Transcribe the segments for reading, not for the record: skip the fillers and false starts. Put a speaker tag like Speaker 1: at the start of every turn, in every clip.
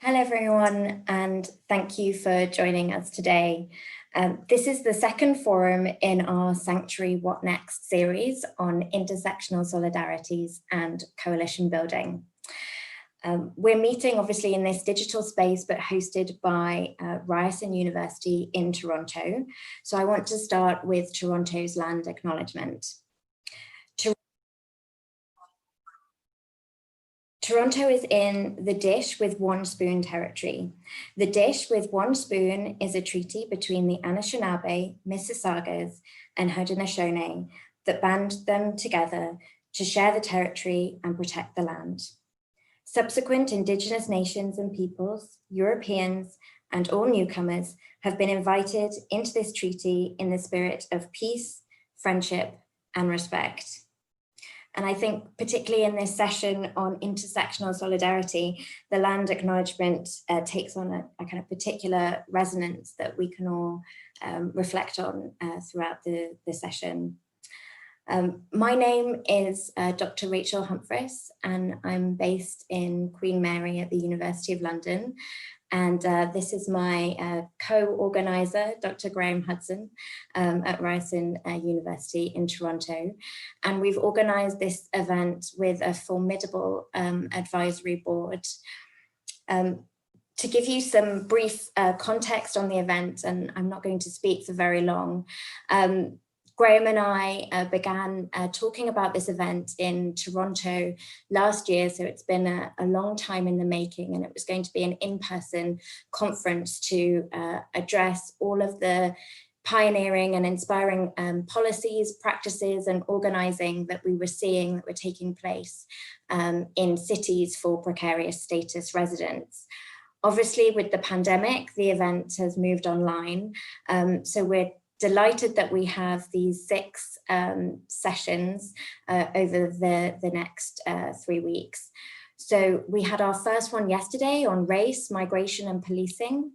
Speaker 1: Hello, everyone, and thank you for joining us today. This is the second forum in our Sanctuary What Next series on intersectional solidarities and coalition building. We're meeting obviously in this digital space, but hosted by Ryerson University in Toronto. So I want to start with Toronto's land acknowledgement. Toronto is in the dish with one spoon territory. The dish with one spoon is a treaty between the Anishinaabe, Mississaugas, and Haudenosaunee that band them together to share the territory and protect the land. Subsequent Indigenous nations and peoples, Europeans, and all newcomers have been invited into this treaty in the spirit of peace, friendship, and respect. And I think particularly in this session on intersectional solidarity, the land acknowledgement takes on a kind of particular resonance that we can all reflect on throughout the session. My name is Dr. Rachel Humphreys, and I'm based in Queen Mary at the University of London. And this is my co-organizer, Dr. Graham Hudson, at Ryerson University in Toronto. And we've organized this event with a formidable advisory board. To give you some brief context on the event, and I'm not going to speak for very long, Graham and I began talking about this event in Toronto last year, so it's been a long time in the making, and it was going to be an in-person conference to address all of the pioneering and inspiring policies, practices, and organizing that we were seeing that were taking place in cities for precarious status residents. Obviously, with the pandemic, the event has moved online, so we're delighted that we have these 6 sessions over the next 3 weeks. So we had our first one yesterday on race, migration, and policing.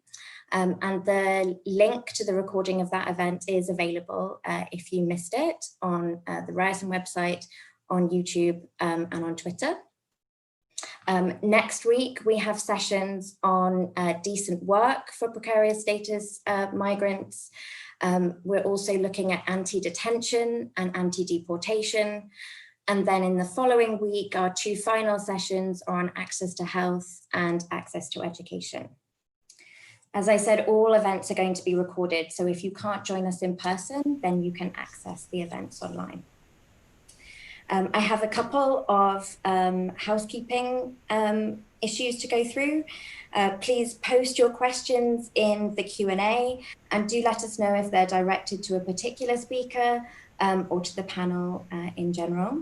Speaker 1: And the link to the recording of that event is available if you missed it on the Ryerson website, on YouTube, and on Twitter. Next week, we have sessions on decent work for precarious status migrants. We're also looking at anti-detention and anti-deportation. And then in the following week, our 2 final sessions are on access to health and access to education. As I said, all events are going to be recorded. So if you can't join us in person, then you can access the events online. I have a couple of housekeeping issues to go through. Please post your questions in the Q&A and do let us know if they're directed to a particular speaker or to the panel in general.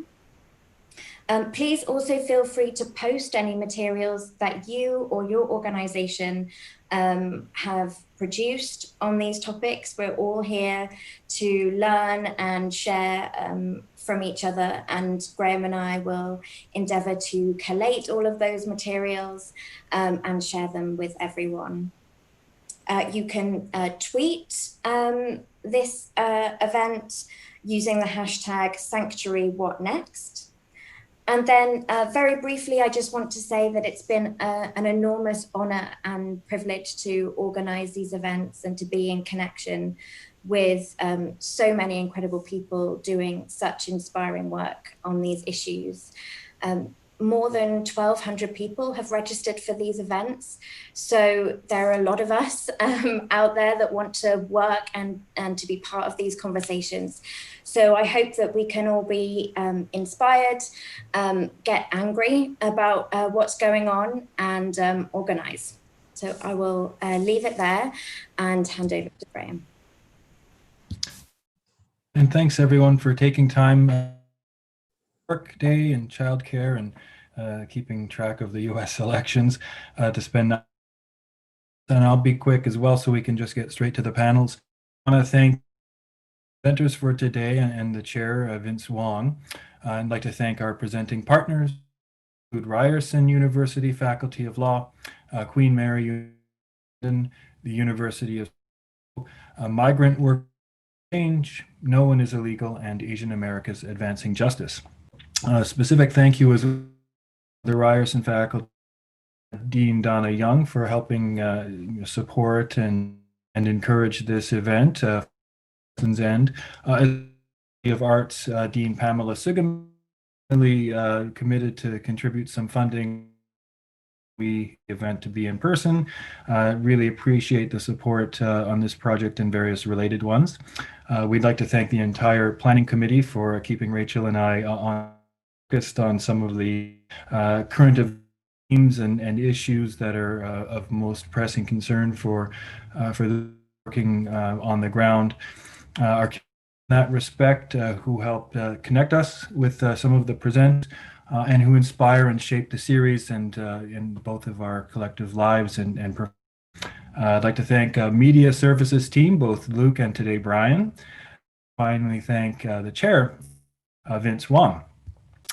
Speaker 1: Please also feel free to post any materials that you or your organization have produced on these topics. We're all here to learn and share from each other, and Graham and I will endeavour to collate all of those materials and share them with everyone. You can tweet this event using the hashtag #SanctuaryWhatNext. And then very briefly, I just want to say that it's been an enormous honor and privilege to organize these events and to be in connection with so many incredible people doing such inspiring work on these issues. More than 1,200 people have registered for these events. So there are a lot of us out there that want to work and to be part of these conversations. So I hope that we can all be inspired, get angry about what's going on, and organize. So I will leave it there and hand over to Graham.
Speaker 2: And thanks everyone for taking time work day and childcare and keeping track of the US elections to spend. And I'll be quick as well so we can just get straight to the panels. I want to thank presenters for today and the chair, Vince Wong. I'd like to thank our presenting partners, Ryerson University Faculty of Law, Queen Mary, the University of Migrant Work Change, No One is Illegal, and Asian America's Advancing Justice. A specific thank you as the Ryerson faculty Dean Donna Young for helping support and encourage this event. End. Of Arts, Dean Pamela Sugam, really committed to contribute some funding event to be in person. Really appreciate the support on this project and various related ones. We'd like to thank the entire planning committee for keeping Rachel and I focused on some of the current themes and issues that are of most pressing concern for the working on the ground. Our in that respect, who helped connect us with some of the present and who inspire and shape the series and in both of our collective lives. I'd like to thank media services team, both Luke and today Brian. Finally, thank the chair, Vince Wong.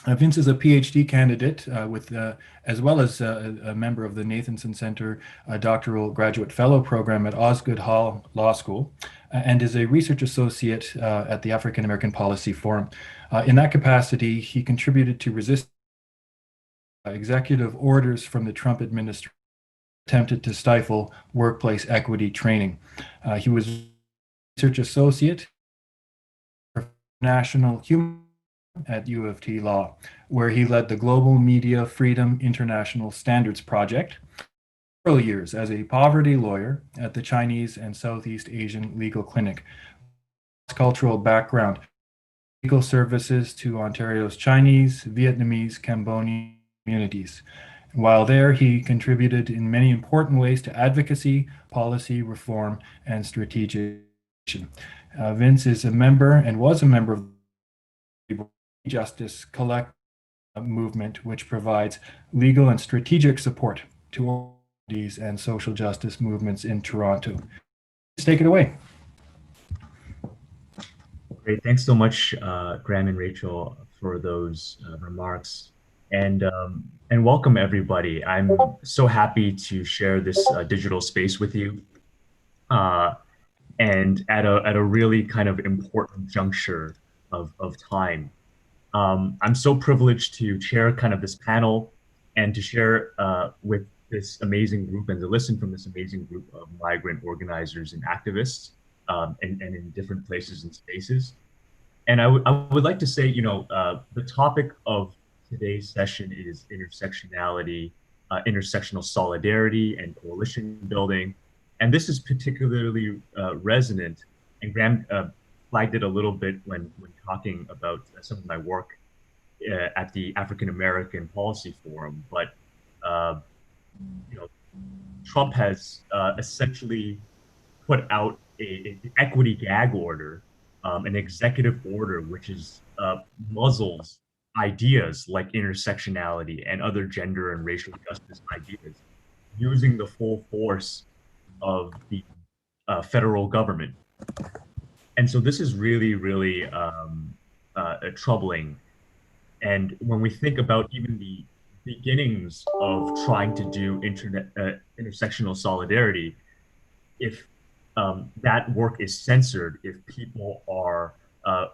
Speaker 2: Vince is a PhD candidate as well as a member of the Nathanson Center doctoral graduate fellow program at Osgoode Hall Law School, and is a research associate at the African American Policy Forum. In that capacity, he contributed to resist executive orders from the Trump administration attempted to stifle workplace equity training. He was research associate for National Human at U of T Law, where he led the Global Media Freedom International Standards Project. Early years as a poverty lawyer at the Chinese and Southeast Asian Legal Clinic. Cultural background, legal services to Ontario's Chinese, Vietnamese, Cambodian communities. While there, he contributed in many important ways to advocacy, policy, reform, and strategic action. Vince is a member and was a member of the Justice Collect movement, which provides legal and strategic support to these and social justice movements in Toronto. Let's take it away.
Speaker 3: Great. Thanks so much, Graham and Rachel, for those remarks. And welcome, everybody. I'm so happy to share this digital space with you. And at a really kind of important juncture of time. I'm so privileged to chair kind of this panel and to share with this amazing group and to listen from this amazing group of migrant organizers and activists and in different places and spaces. And I would like to say, you know, the topic of today's session is intersectionality, intersectional solidarity and coalition building. And this is particularly resonant, and Graham flagged it a little bit when talking about some of my work at the African American Policy Forum. But you know, Trump has essentially put out an equity gag order, an executive order, which is muzzles ideas like intersectionality and other gender and racial justice ideas, using the full force of the federal government. And so this is really, really troubling. And when we think about even the beginnings of trying to do intersectional solidarity, if that work is censored, if people are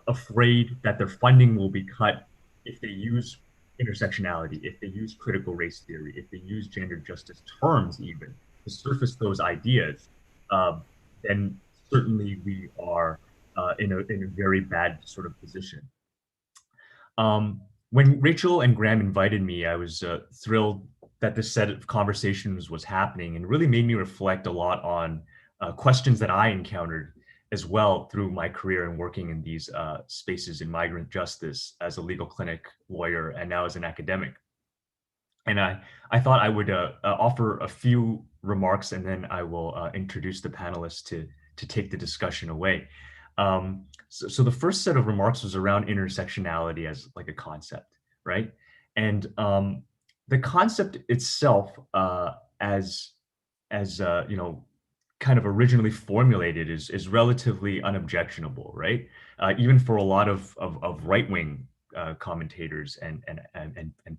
Speaker 3: afraid that their funding will be cut, if they use intersectionality, if they use critical race theory, if they use gender justice terms even to surface those ideas, then certainly we are in a very bad sort of position. When Rachel and Graham invited me, I was thrilled that this set of conversations was happening, and really made me reflect a lot on questions that I encountered as well through my career and working in these spaces in migrant justice as a legal clinic lawyer and now as an academic. And I thought I would offer a few remarks, and then I will introduce the panelists to take the discussion away. So the first set of remarks was around intersectionality as like a concept, right? And the concept itself, as you know, kind of originally formulated, is relatively unobjectionable, right? Even for a lot of right-wing commentators and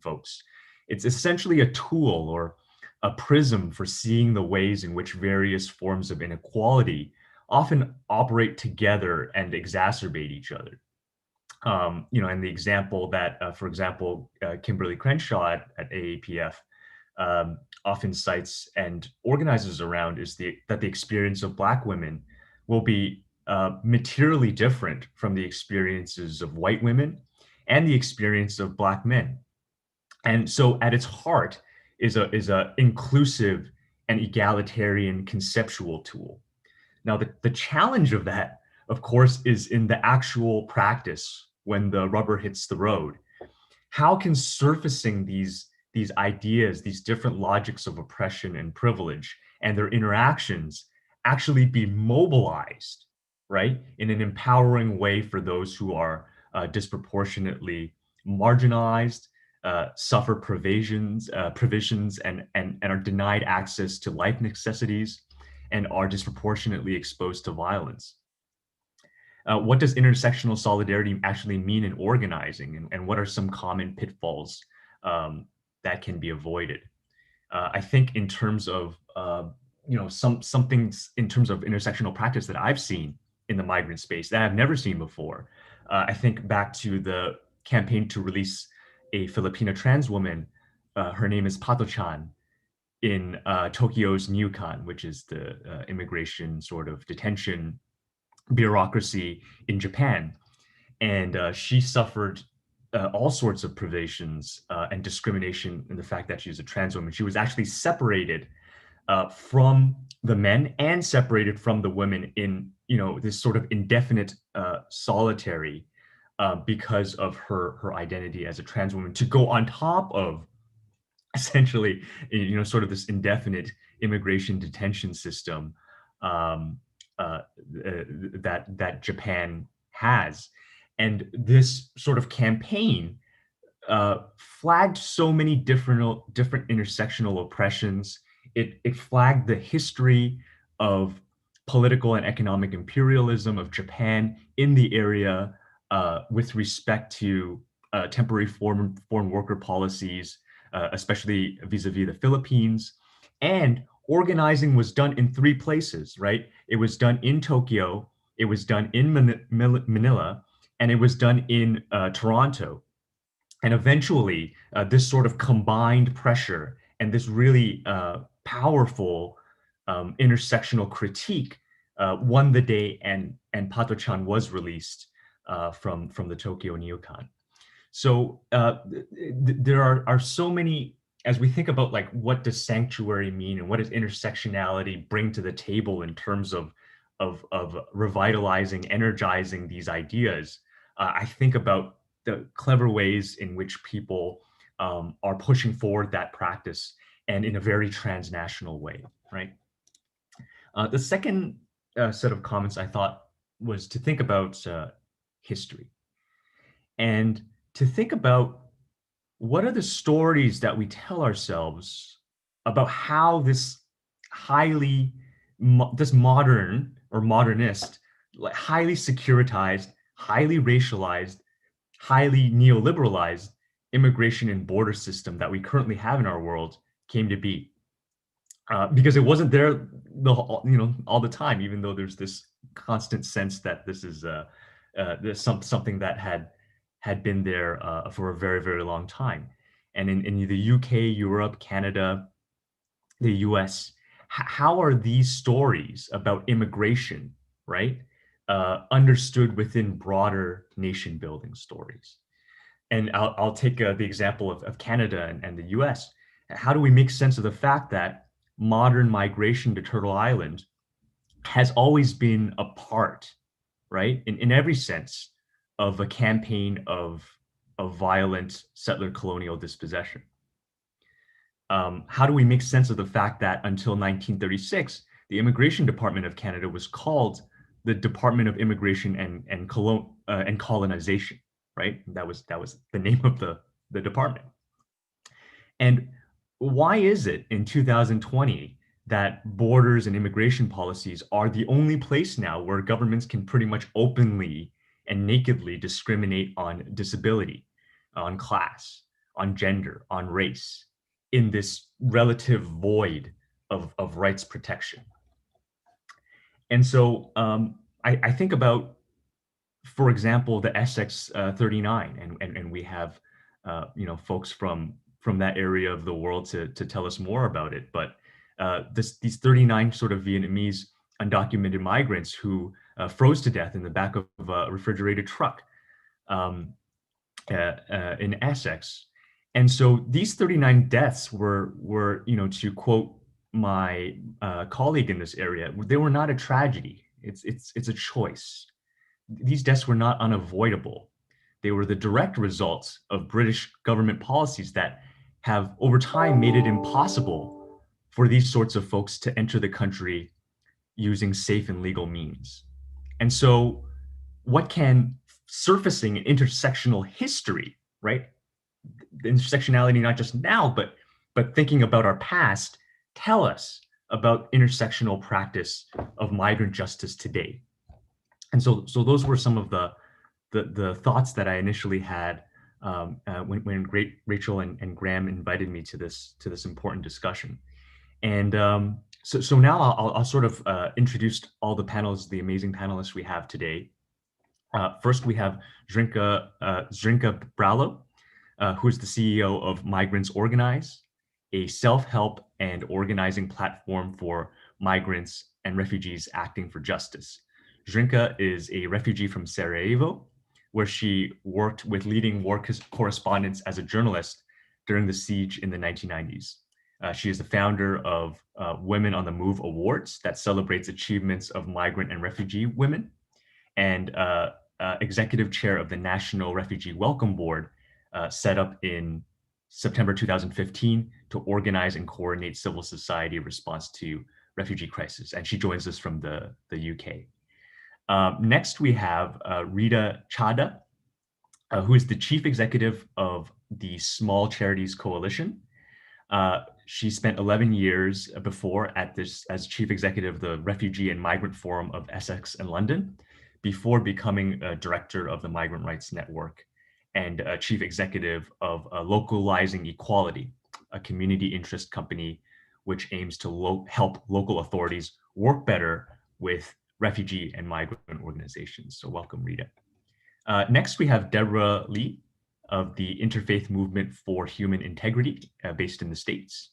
Speaker 3: folks. It's essentially a tool or a prism for seeing the ways in which various forms of inequality often operate together and exacerbate each other. You know, and the example that, for example, Kimberly Crenshaw at AAPF often cites and organizes around is that the experience of Black women will be materially different from the experiences of white women and the experience of Black men. And so at its heart is a inclusive and egalitarian conceptual tool. Now, the challenge of that, of course, is in the actual practice when the rubber hits the road. How can surfacing these ideas, these different logics of oppression and privilege and their interactions actually be mobilized, right, in an empowering way for those who are disproportionately marginalized, suffer provisions and are denied access to life necessities, and are disproportionately exposed to violence? What does intersectional solidarity actually mean in organizing, and what are some common pitfalls that can be avoided? I think in terms of some things in terms of intersectional practice that I've seen in the migrant space that I've never seen before. I think back to the campaign to release a Filipina trans woman. Her name is Pato Chan, in Tokyo's Newcon, which is the immigration sort of detention bureaucracy in Japan. And she suffered all sorts of privations and discrimination in the fact that she's a trans woman. She was actually separated from the men and separated from the women in, this sort of indefinite solitary because of her identity as a trans woman, to go on top of essentially, sort of this indefinite immigration detention system that Japan has. And this sort of campaign flagged so many different intersectional oppressions. It flagged the history of political and economic imperialism of Japan in the area with respect to temporary foreign worker policies, especially vis-a-vis the Philippines. And organizing was done in 3 places, right? It was done in Tokyo, it was done in Manila, and it was done in Toronto. And eventually, this sort of combined pressure and this really powerful intersectional critique won the day, and Pato-chan was released from the Tokyo Neocon. So there are so many, as we think about like what does sanctuary mean and what does intersectionality bring to the table in terms of revitalizing, energizing these ideas, I think about the clever ways in which people are pushing forward that practice, and in a very transnational way, right? The second set of comments I thought was to think about history, and to think about what are the stories that we tell ourselves about how this this modern or modernist, like highly securitized, highly racialized, highly neoliberalized immigration and border system that we currently have in our world came to be. Because it wasn't there all the time, even though there's this constant sense that this is something that had been there for a very, very long time. And in the UK, Europe, Canada, the US, how are these stories about immigration, right, understood within broader nation building stories? And I'll take the example of Canada and the US. How do we make sense of the fact that modern migration to Turtle Island has always been a part, right, in every sense, of a campaign of violent settler colonial dispossession? How do we make sense of the fact that until 1936, the Immigration Department of Canada was called the Department of Immigration and Colonization, right? That was the name of the department. And why is it in 2020 that borders and immigration policies are the only place now where governments can pretty much openly and nakedly discriminate on disability, on class, on gender, on race, in this relative void of rights protection? And so I think about, for example, the Essex 39, and we have folks from from that area of the world to tell us more about it. But these 39 sort of Vietnamese undocumented migrants who froze to death in the back of a refrigerated truck in Essex. And so these 39 deaths were, you know, to quote my colleague in this area, they were not a tragedy. It's a choice. These deaths were not unavoidable. They were the direct results of British government policies that have over time made it impossible for these sorts of folks to enter the country using safe and legal means. And so what can surfacing an intersectional history, right? The intersectionality, not just now, but thinking about our past, tell us about intersectional practice of migrant justice today. And so those were some of the thoughts that I initially had when Rachel and Graham invited me to this important discussion. And so now I'll sort of introduce all the panelists, the amazing panelists we have today. First, we have Zrinka Bralo, who is the CEO of Migrants Organize, a self-help and organizing platform for migrants and refugees acting for justice. Zrinka is a refugee from Sarajevo, where she worked with leading war correspondents as a journalist during the siege in the 1990s. She is the founder of Women on the Move Awards that celebrates achievements of migrant and refugee women, and executive chair of the National Refugee Welcome Board, set up in September 2015 to organize and coordinate civil society response to refugee crisis. And she joins us from the UK. Next, we have Rita Chada, who is the chief executive of the Small Charities Coalition. She spent 11 years before as chief executive of the Refugee and Migrant Forum of Essex and London, before becoming a director of the Migrant Rights Network and chief executive of Localizing Equality, a community interest company which aims to help local authorities work better with refugee and migrant organizations. So welcome, Rita. Next, we have Debra Lee of the Interfaith Movement for Human Integrity, based in the States.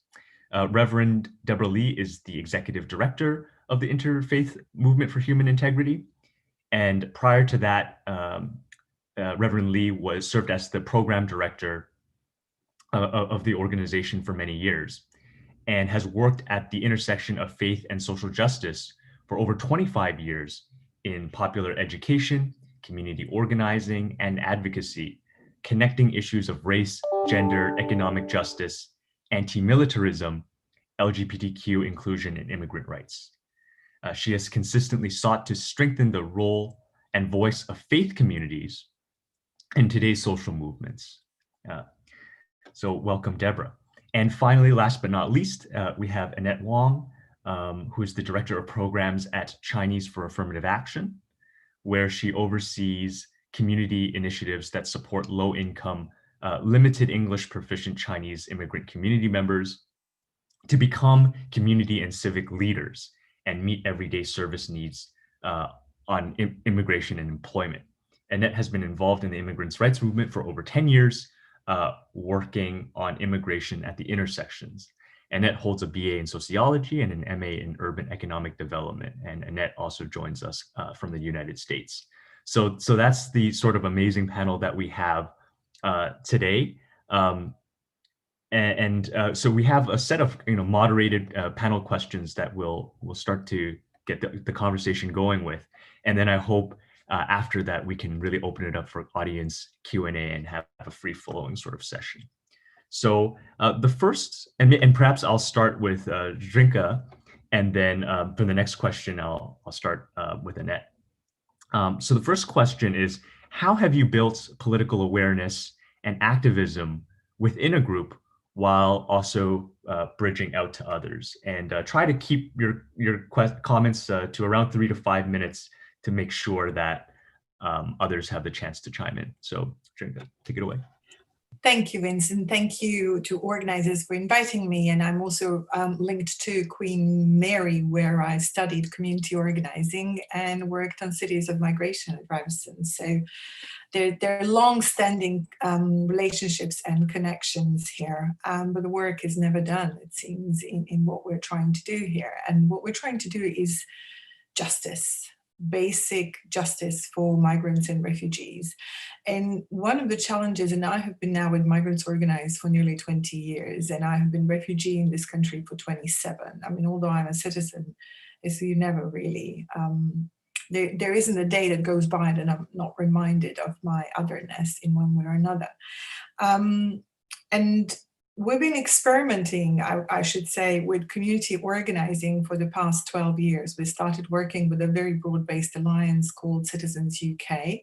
Speaker 3: Reverend Debra Lee is the executive director of the Interfaith Movement for Human Integrity. And prior to that, Reverend Lee served as the program director of the organization for many years, and has worked at the intersection of faith and social justice for over 25 years in popular education, community organizing, and advocacy, connecting issues of race, gender, economic justice, anti-militarism, LGBTQ inclusion, and immigrant rights. She has consistently sought to strengthen the role and voice of faith communities in today's social movements. So welcome, Deborah. And finally, last but not least, we have Annette Wong, who is the director of programs at Chinese for Affirmative Action, where she oversees community initiatives that support low-income, limited English proficient Chinese immigrant community members to become community and civic leaders and meet everyday service needs on immigration and employment. Annette has been involved in the immigrants' rights movement for over 10 years, working on immigration at the intersections. Annette holds a BA in sociology and an MA in urban economic development. And Annette also joins us from the United States. So that's the sort of amazing panel that we have today. So we have a set of moderated panel questions that we'll start to get the conversation going with. And then I hope after that we can really open it up for audience Q&A and have a free-flowing sort of session. So the first, and perhaps I'll start with Zrinka, and then for the next question, I'll start with Annette. So the first question is, how have you built political awareness and activism within a group while also bridging out to others? And try to keep your comments to around 3 to 5 minutes to make sure that others have the chance to chime in. So Zrinka, take it away.
Speaker 4: Thank you, Vincent. Thank you to organizers for inviting me. And I'm also linked to Queen Mary, where I studied community organizing and worked on cities of migration at Ryerson. So there are long-standing relationships and connections here, but the work is never done, it seems, in what we're trying to do here. And what we're trying to do is justice, basic justice for migrants and refugees. And one of the challenges, and I have been now with Migrants Organized for nearly 20 years, and I have been refugee in this country for 27. I mean, although I'm a citizen, it's you never really, there isn't a day that goes by that I'm not reminded of my otherness in one way or another. And we've been experimenting, I should say, with community organizing for the past 12 years. We started working with a very broad-based alliance called Citizens UK,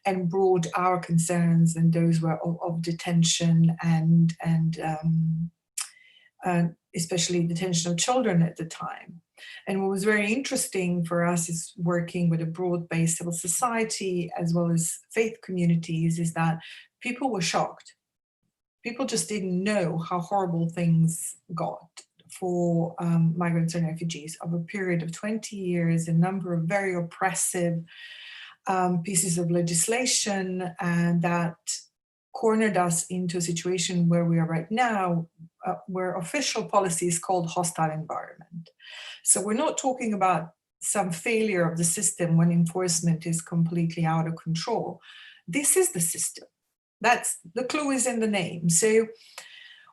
Speaker 4: and brought our concerns, and those were of detention and especially detention of children at the time. And what was very interesting for us is working with a broad-based civil society as well as faith communities, is that people were shocked. People just didn't know how horrible things got for migrants and refugees over a period of 20 years, a number of very oppressive pieces of legislation, and that cornered us into a situation where we are right now, where official policy is called hostile environment. So we're not talking about some failure of the system when enforcement is completely out of control. This is the system. That's the clue is in the name. So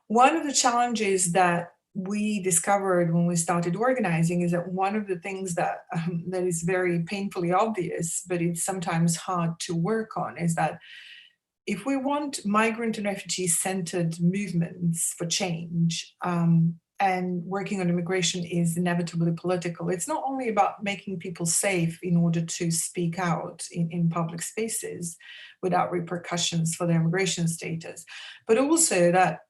Speaker 4: one of the challenges that we discovered when we started organizing is that one of the things that that is very painfully obvious, but it's sometimes hard to work on, is that if we want migrant and refugee-centered movements for change, and working on immigration is inevitably political, it's not only about making people safe in order to speak out in public spaces without repercussions for their immigration status, but also that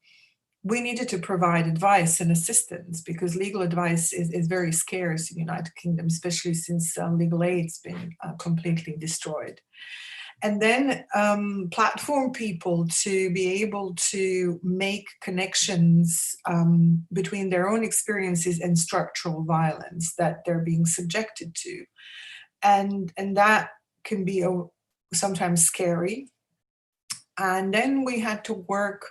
Speaker 4: we needed to provide advice and assistance, because legal advice is very scarce in the United Kingdom, especially since legal aid's been completely destroyed. And then platform people to be able to make connections between their own experiences and structural violence that they're being subjected to. And that can be sometimes scary. And then we had to work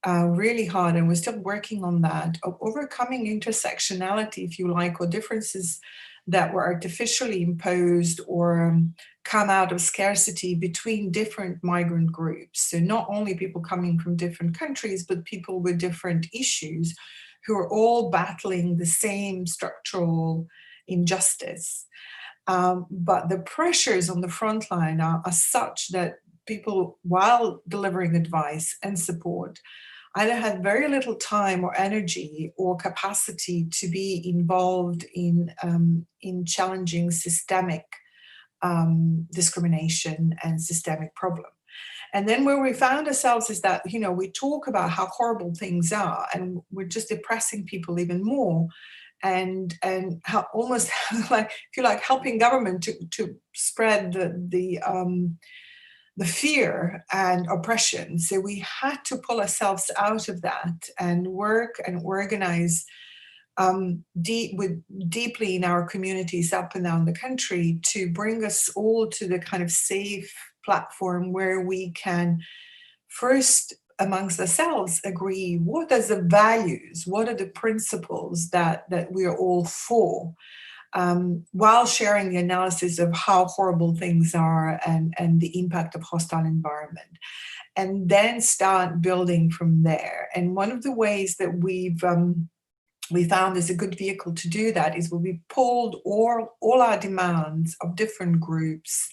Speaker 4: really hard, and we're still working on that, of overcoming intersectionality, if you like, or differences that were artificially imposed or come out of scarcity between different migrant groups. So not only people coming from different countries, but people with different issues who are all battling the same structural injustice. But the pressures on the front line are such that people, while delivering advice and support, either had very little time or energy or capacity to be involved in challenging systemic discrimination and systemic problem. And then where we found ourselves is that, you know, we talk about how horrible things are, and we're just depressing people even more, and how almost like, if you like, helping government to spread the fear and oppression. So we had to pull ourselves out of that and work and organize deeply in our communities up and down the country to bring us all to the kind of safe platform where we can first amongst ourselves agree what are the values, what are the principles that we are all for, while sharing the analysis of how horrible things are and the impact of hostile environment, and then start building from there. And one of the ways that we found is a good vehicle to do that is when we pulled all our demands of different groups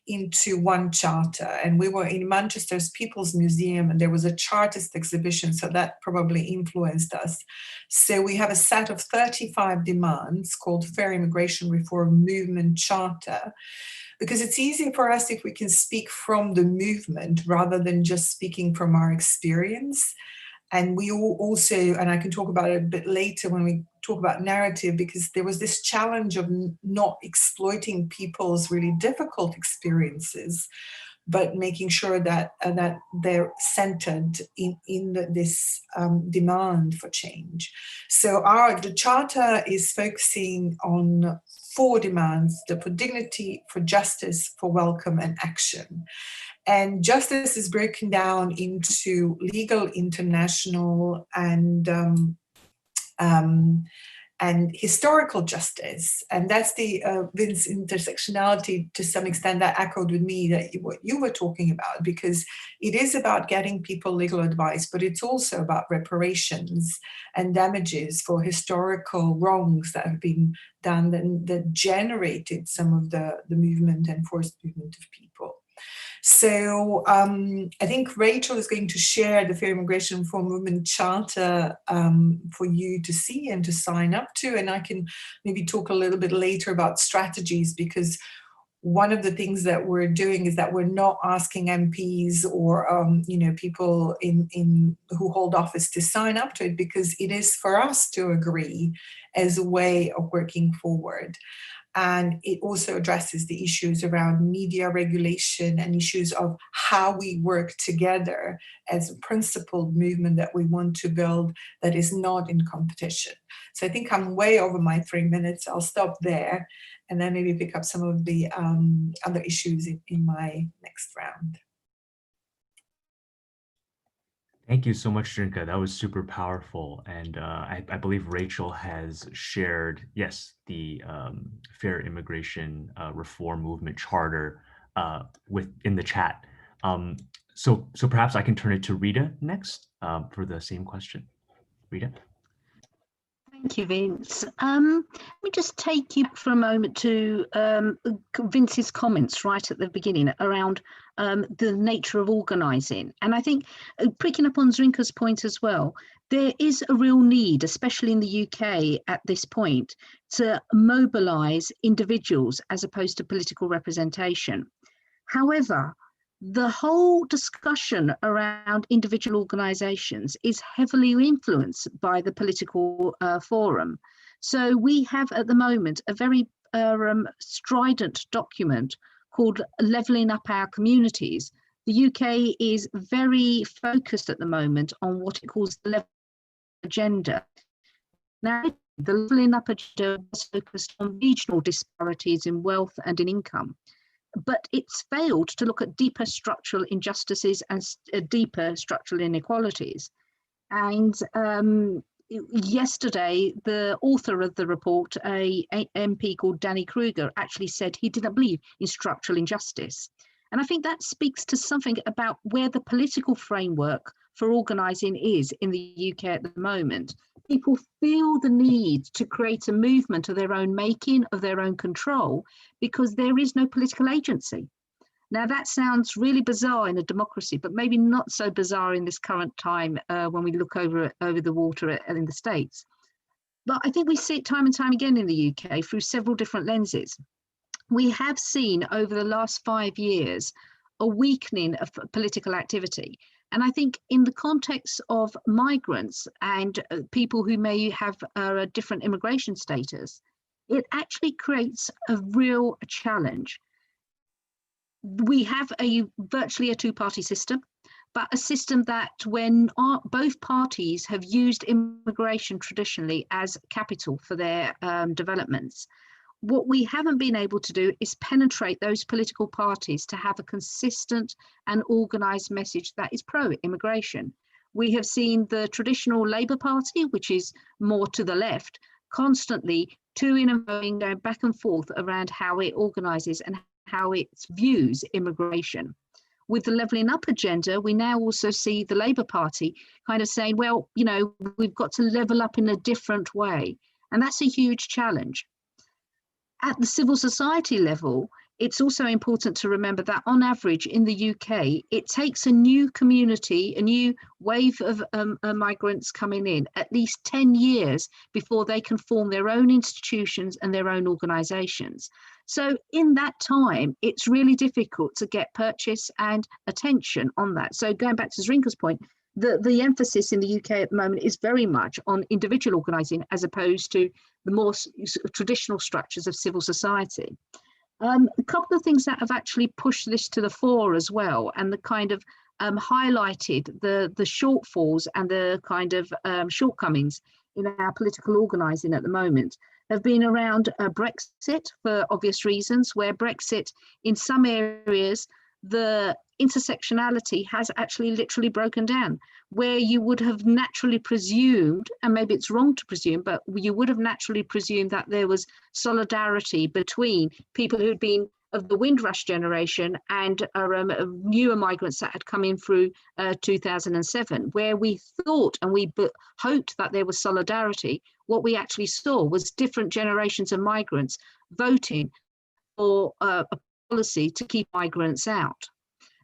Speaker 4: into one charter. And we were in Manchester's People's Museum, and there was a chartist exhibition, so that probably influenced us. So we have a set of 35 demands called Fair Immigration Reform Movement Charter, because it's easy for us if we can speak from the movement rather than just speaking from our experience. And we also, and I can talk about it a bit later when we talk about narrative, because there was this challenge of not exploiting people's really difficult experiences, but making sure that that they're centered in this demand for change. So the Charter is focusing on 4 demands: for dignity, for justice, for welcome, and action. And justice is broken down into legal, international, and historical justice. And that's the Vince intersectionality to some extent that echoed with me that what you were talking about, because it is about getting people legal advice, but it's also about reparations and damages for historical wrongs that have been done that generated some of the movement and forced movement of people. So I think Rachel is going to share the Fair Immigration Reform Movement Charter for you to see and to sign up to. And I can maybe talk a little bit later about strategies, because one of the things that we're doing is that we're not asking MPs or people in who hold office to sign up to it, because it is for us to agree as a way of working forward. And it also addresses the issues around media regulation and issues of how we work together as a principled movement that we want to build that is not in competition. So I think I'm way over my 3 minutes. I'll stop there and then maybe pick up some of the other issues in my next round.
Speaker 3: Thank you so much, Trinka. That was super powerful. And I believe Rachel has shared, yes, the Fair Immigration Reform Movement Charter in the chat. So perhaps I can turn it to Rita next for the same question. Rita?
Speaker 5: Thank you, Vince. Let me just take you for a moment to Vince's comments right at the beginning around the nature of organising. And I think picking up on Zrinka's point as well, there is a real need, especially in the UK at this point, to mobilise individuals as opposed to political representation. However, the whole discussion around individual organisations is heavily influenced by the political forum. So we have at the moment a very strident document called Levelling Up Our Communities. The UK is very focused at the moment on what it calls the level agenda. Now, the Levelling Up agenda was focused on regional disparities in wealth and in income, but it's failed to look at deeper structural injustices and deeper structural inequalities. And yesterday, the author of the report, a MP called Danny Kruger, actually said he didn't believe in structural injustice. And I think that speaks to something about where the political framework for organising is in the UK at the moment. People feel the need to create a movement of their own making, of their own control, because there is no political agency. Now, that sounds really bizarre in a democracy, but maybe not so bizarre in this current time when we look over the water in the States. But I think we see it time and time again in the UK through several different lenses. We have seen over the last 5 years a weakening of political activity. And I think in the context of migrants and people who may have a different immigration status, it actually creates a real challenge. We have virtually a two-party system, but a system that when both parties have used immigration traditionally as capital for their developments, what we haven't been able to do is penetrate those political parties to have a consistent and organised message that is pro-immigration. We have seen the traditional Labour Party, which is more to the left, constantly toing and going, going back and forth around how it organises and how it views immigration. With the Levelling Up agenda, we now also see the Labour Party kind of saying, well, you know, we've got to level up in a different way. And that's a huge challenge. At the civil society level, it's also important to remember that on average in the UK, it takes a new community, a new wave of migrants coming in, at least 10 years before they can form their own institutions and their own organisations. So in that time, it's really difficult to get purchase and attention on that. So going back to Zrinka's point, the emphasis in the UK at the moment is very much on individual organising as opposed to the more traditional structures of civil society. A couple of things that have actually pushed this to the fore as well, and the kind of highlighted the shortfalls and the kind of shortcomings in our political organising at the moment have been around Brexit, for obvious reasons, where Brexit in some areas, the intersectionality has actually literally broken down, where you would have naturally presumed, and maybe it's wrong to presume, but you would have naturally presumed that there was solidarity between people who'd been of the Windrush generation and newer migrants that had come in through 2007, where we thought and we hoped that there was solidarity. What we actually saw was different generations of migrants voting for a policy to keep migrants out.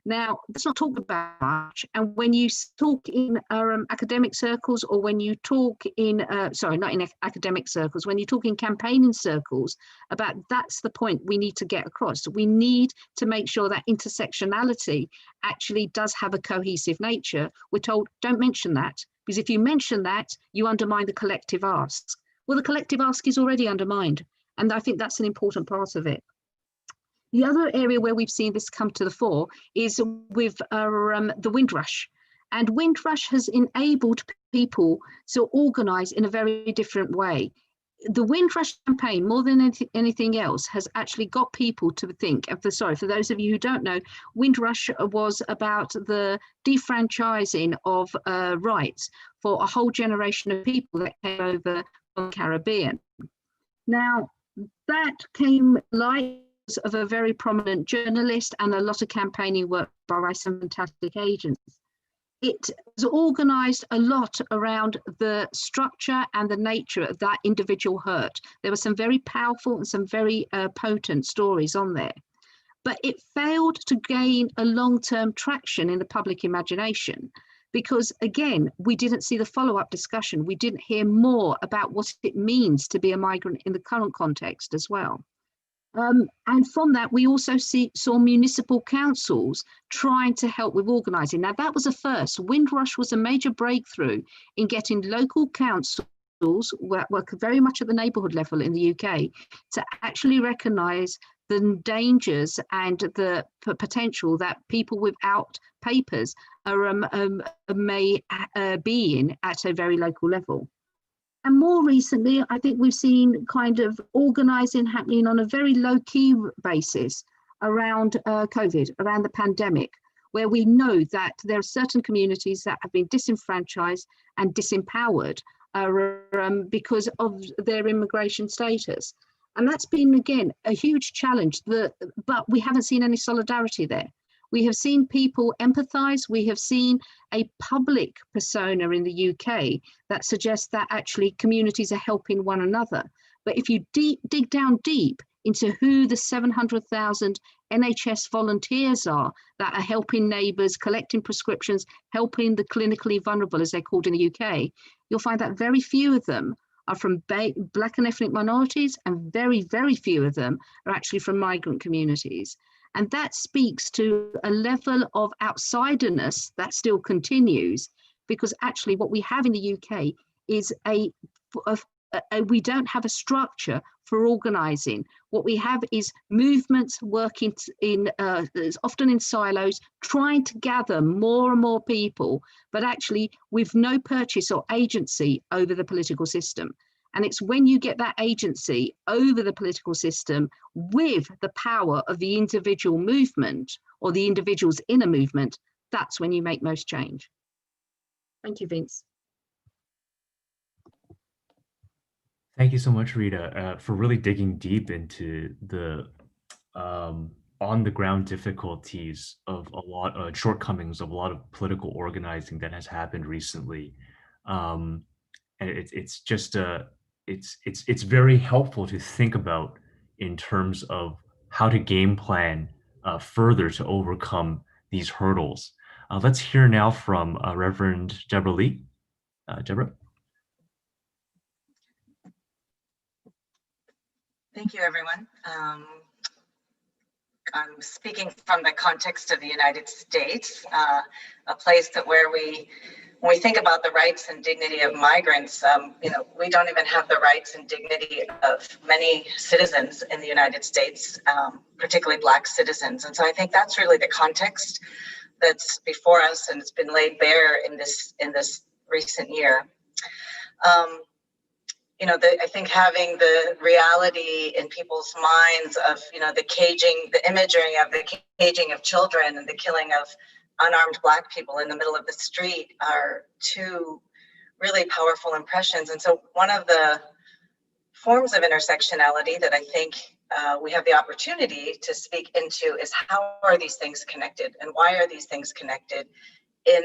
Speaker 5: Now, that's not talked about much. And when you talk in academic circles, or when you talk in, sorry, not in academic circles, when you talk in campaigning circles about that's the point we need to get across. We need to make sure that intersectionality actually does have a cohesive nature. We're told, don't mention that, because if you mention that, you undermine the collective ask. Well, the collective ask is already undermined. And I think that's an important part of it. The other area where we've seen this come to the fore is with the Windrush. And Windrush has enabled people to organise in a very different way. The Windrush campaign, more than anything else, has actually got people to think, and for those of you who don't know, Windrush was about the defranchising of rights for a whole generation of people that came over from the Caribbean. Now, that came light of a very prominent journalist and a lot of campaigning work by some fantastic agents. It was organised a lot around the structure and the nature of that individual hurt. There were some very powerful and some very potent stories on there, but it failed to gain a long-term traction in the public imagination because, again, we didn't see the follow-up discussion. We didn't hear more about what it means to be a migrant in the current context as well. And from that, we also saw municipal councils trying to help with organising. Now, that was a first. Windrush was a major breakthrough in getting local councils, work very much at the neighbourhood level in the UK, to actually recognise the dangers and the potential that people without papers may be in at a very local level. And more recently, I think we've seen kind of organising happening on a very low-key basis around COVID, around the pandemic, where we know that there are certain communities that have been disenfranchised and disempowered because of their immigration status. And that's been, again, a huge challenge, but we haven't seen any solidarity there. We have seen people empathise. We have seen a public persona in the UK that suggests that actually communities are helping one another. But if you dig down deep into who the 700,000 NHS volunteers are that are helping neighbours, collecting prescriptions, helping the clinically vulnerable, as they're called in the UK, you'll find that very few of them are from Black and ethnic minorities, and very, very few of them are actually from migrant communities. And that speaks to a level of outsiderness that still continues, because actually what we have in the UK is we don't have a structure for organising. What we have is movements working often in silos, trying to gather more and more people, but actually with no purchase or agency over the political system. And it's when you get that agency over the political system with the power of the individual movement or the individuals in a movement, that's when you make most change. Thank you, Vince.
Speaker 3: Thank you so much, Rita, for really digging deep into the on-the-ground difficulties of a lot shortcomings of a lot of political organizing that has happened recently. And it's just it's very helpful to think about in terms of how to game plan further to overcome these hurdles. Let's hear now from Reverend Debra Lee. Deborah.
Speaker 6: Thank you, everyone. I'm speaking from the context of the United States, a place where we when we think about the rights and dignity of migrants, we don't even have the rights and dignity of many citizens in the United States, particularly Black citizens. And so I think that's really the context that's before us, and it's been laid bare in this recent year. I think having the reality in people's minds of, the imagery of the caging of children and the killing of unarmed Black people in the middle of the street are two really powerful impressions. And so one of the forms of intersectionality that I think we have the opportunity to speak into is how are these things connected, and why are these things connected in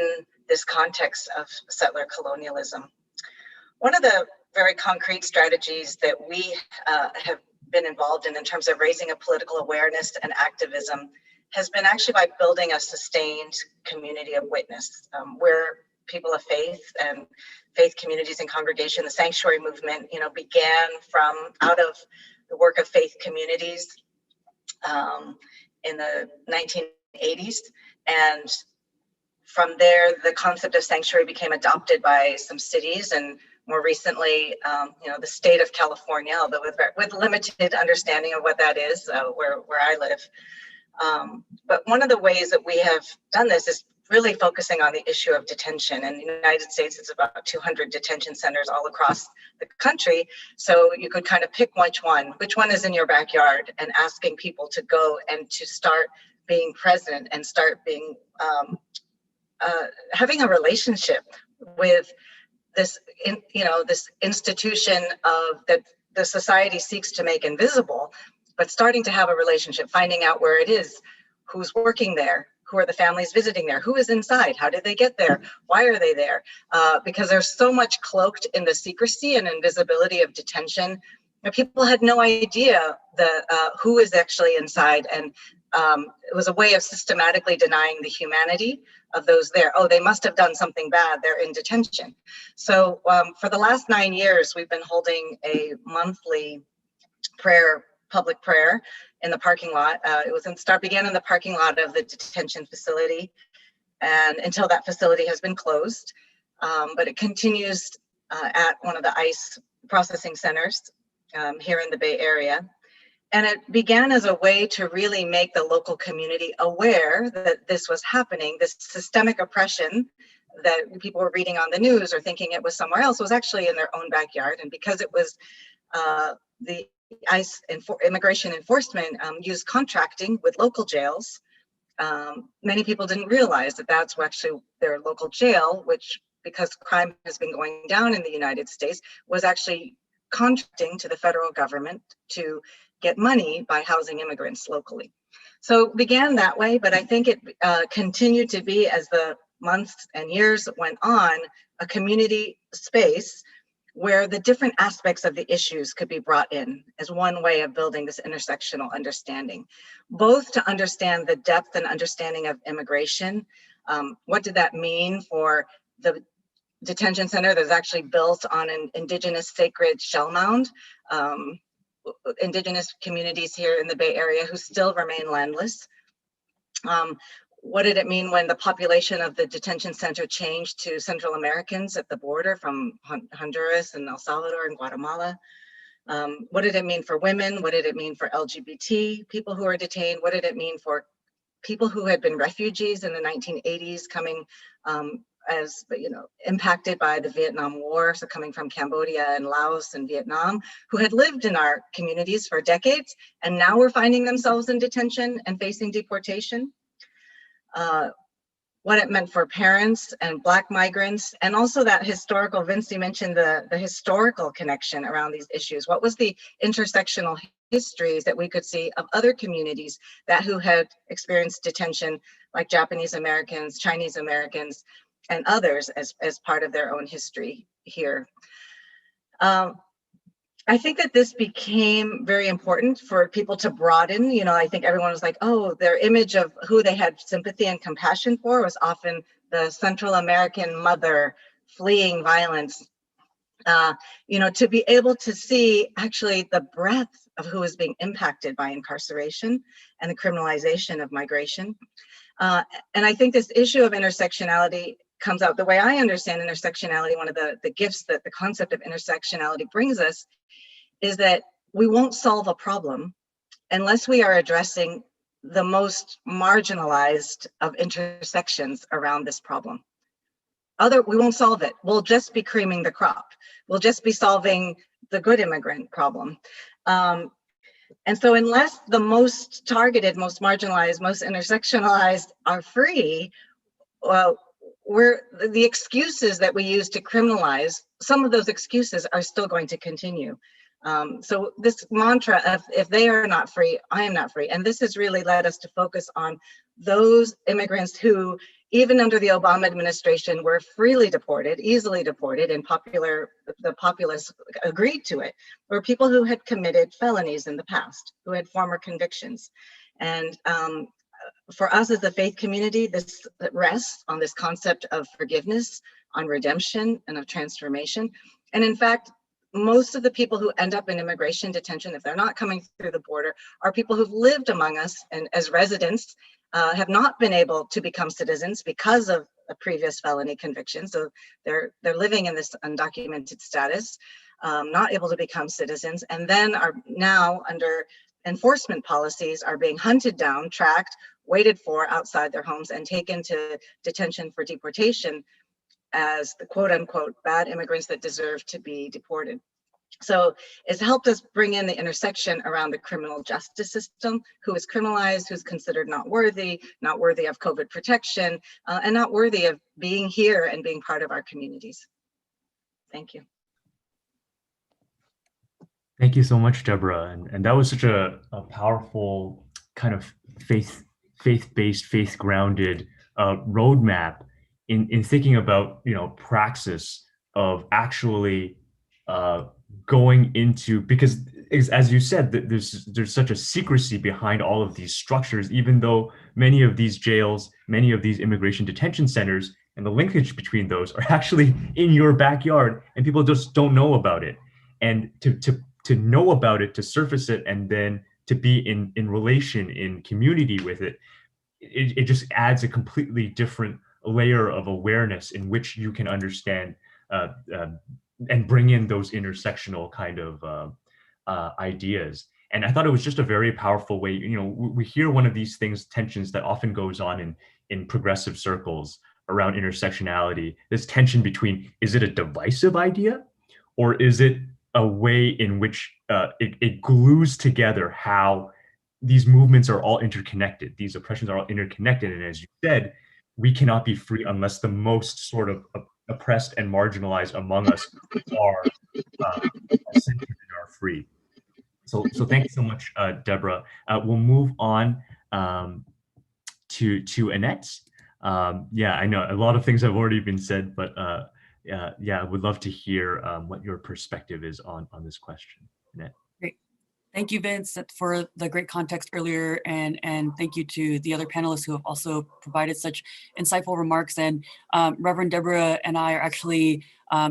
Speaker 6: this context of settler colonialism? One of the very concrete strategies that we have been involved in terms of raising a political awareness and activism has been actually by building a sustained community of witness. We're people of faith and faith communities and congregation. The sanctuary movement, began from out of the work of faith communities in the 1980s. And from there, the concept of sanctuary became adopted by some cities, and more recently, the state of California, although with limited understanding of what that is, where I live. But one of the ways that we have done this is really focusing on the issue of detention. In the United States, it's about 200 detention centers all across the country. So you could kind of pick which one is in your backyard, and asking people to go and to start being present and start being, having a relationship with this, this institution that the society seeks to make invisible, but starting to have a relationship, finding out where it is, who's working there, who are the families visiting there, who is inside, how did they get there, why are they there? Because there's so much cloaked in the secrecy and invisibility of detention. People had no idea who is actually inside, and it was a way of systematically denying the humanity of those there. Oh, they must have done something bad, they're in detention. So for the last 9 years, we've been holding a monthly public prayer in the parking lot. Began in the parking lot of the detention facility, and until that facility has been closed. But it continues at one of the ICE processing centers here in the Bay Area. And it began as a way to really make the local community aware that this was happening. This systemic oppression that people were reading on the news or thinking it was somewhere else was actually in their own backyard. And because it was the ICE immigration enforcement used contracting with local jails, many people didn't realize that that's actually their local jail, which, because crime has been going down in the United States, was actually contracting to the federal government to get money by housing immigrants locally. So it began that way, but I think it continued to be, as the months and years went on, a community space where the different aspects of the issues could be brought in as one way of building this intersectional understanding, both to understand the depth and understanding of immigration. What did that mean for the detention center that's actually built on an indigenous sacred shell mound? Indigenous communities here in the Bay Area who still remain landless. What did it mean when the population of the detention center changed to Central Americans at the border from Honduras and El Salvador and Guatemala? What did it mean for women? What did it mean for LGBT people who are detained? What did it mean for people who had been refugees in the 1980s, coming as impacted by the Vietnam War, so coming from Cambodia and Laos and Vietnam, who had lived in our communities for decades, and now were finding themselves in detention and facing deportation? What it meant for parents and Black migrants, and also that historical, Vince, you mentioned the historical connection around these issues. What was the intersectional histories that we could see of other communities who had experienced detention, like Japanese Americans, Chinese Americans, and others as part of their own history here? I think that this became very important for people to broaden. I think everyone was like, oh, their image of who they had sympathy and compassion for was often the Central American mother fleeing violence. To be able to see actually the breadth of who is being impacted by incarceration and the criminalization of migration. And I think this issue of intersectionality comes out. The way I understand intersectionality, one of the gifts that the concept of intersectionality brings us is that we won't solve a problem unless we are addressing the most marginalized of intersections around this problem. We won't solve it. We'll just be creaming the crop. We'll just be solving the good immigrant problem. And so unless the most targeted, most marginalized, most intersectionalized are free, well, the excuses that we use to criminalize, some of those excuses are still going to continue. So this mantra of, if they are not free, I am not free. And this has really led us to focus on those immigrants who, even under the Obama administration, were freely deported, easily deported, and the populace agreed to it, were people who had committed felonies in the past, who had former convictions. And for us as a faith community, this rests on this concept of forgiveness, on redemption, and of transformation. And in fact, most of the people who end up in immigration detention, if they're not coming through the border, are people who've lived among us and as residents have not been able to become citizens because of a previous felony conviction. So they're living in this undocumented status, not able to become citizens, and then are now under enforcement policies are being hunted down, tracked, waited for outside their homes, and taken to detention for deportation as the quote unquote bad immigrants that deserve to be deported. So it's helped us bring in the intersection around the criminal justice system, who is criminalized, who's considered not worthy of COVID protection, and not worthy of being here and being part of our communities. Thank you.
Speaker 3: Thank you so much, Deborah. And that was such a powerful kind of faith-based, faith-grounded roadmap in thinking about, praxis of actually going into, because as you said, there's such a secrecy behind all of these structures, even though many of these jails, many of these immigration detention centers, and the linkage between those are actually in your backyard, and people just don't know about it. And to know about it, to surface it, and then to be in relation, in community with it, it just adds a completely different layer of awareness in which you can understand and bring in those intersectional kind of ideas. And I thought it was just a very powerful way. We hear one of these things, tensions that often goes on in progressive circles around intersectionality, this tension between, is it a divisive idea, or is it a way in which it glues together how these movements are all interconnected, these oppressions are all interconnected. And as you said, we cannot be free unless the most sort of oppressed and marginalized among us are centered and are free. So thank you so much, Deborah. We'll move on to Annette. I know a lot of things have already been said, but I would love to hear what your perspective is on this question, Annette.
Speaker 7: Great. Thank you, Vince, for the great context earlier, and thank you to the other panelists who have also provided such insightful remarks. And Reverend Debra and I are actually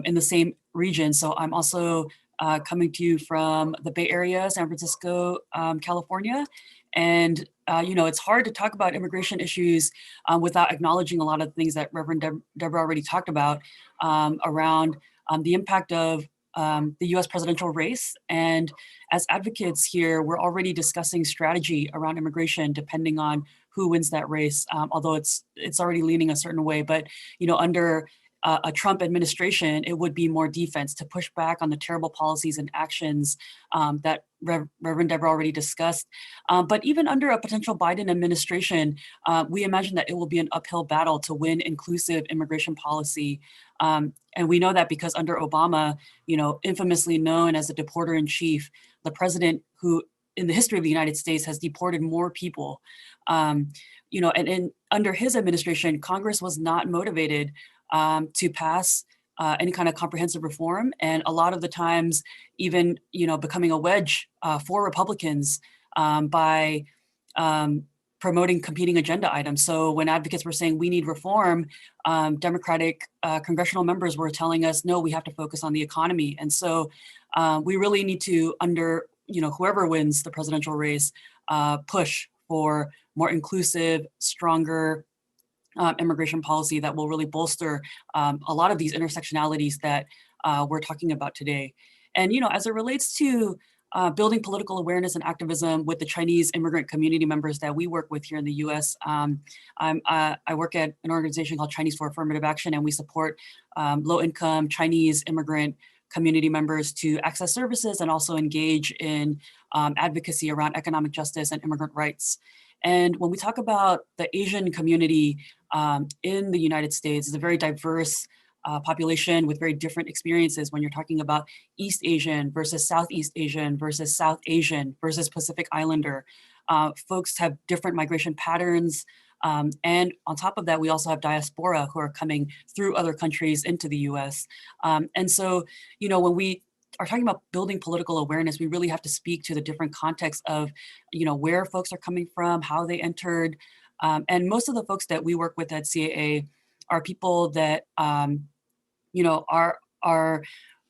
Speaker 7: in the same region, so I'm also coming to you from the Bay Area, San Francisco, California. And it's hard to talk about immigration issues without acknowledging a lot of things that Reverend Debra already talked about around the impact of the US presidential race. And as advocates here, we're already discussing strategy around immigration depending on who wins that race, although it's already leaning a certain way. But under a Trump administration, it would be more defense to push back on the terrible policies and actions that Reverend Debra already discussed. But even under a potential Biden administration, we imagine that it will be an uphill battle to win inclusive immigration policy. And we know that because under Obama, infamously known as the deporter in chief, the president who in the history of the United States has deported more people, and under his administration, Congress was not motivated to pass any kind of comprehensive reform, and a lot of the times even becoming a wedge for Republicans by promoting competing agenda items. So when advocates were saying we need reform, Democratic congressional members were telling us, no, we have to focus on the economy. And so we really need to, under whoever wins the presidential race, push for more inclusive, stronger immigration policy that will really bolster a lot of these intersectionalities that we're talking about today. And, as it relates to building political awareness and activism with the Chinese immigrant community members that we work with here in the US. I work at an organization called Chinese for Affirmative Action, and we support low-income Chinese immigrant community members to access services and also engage in advocacy around economic justice and immigrant rights. And when we talk about the Asian community in the United States, it's a very diverse population with very different experiences when you're talking about East Asian versus Southeast Asian versus South Asian versus Pacific Islander. Folks have different migration patterns. And on top of that, we also have diaspora who are coming through other countries into the US. And so, when we are talking about building political awareness, we really have to speak to the different contexts of, where folks are coming from, how they entered. And most of the folks that we work with at CAA are people that, our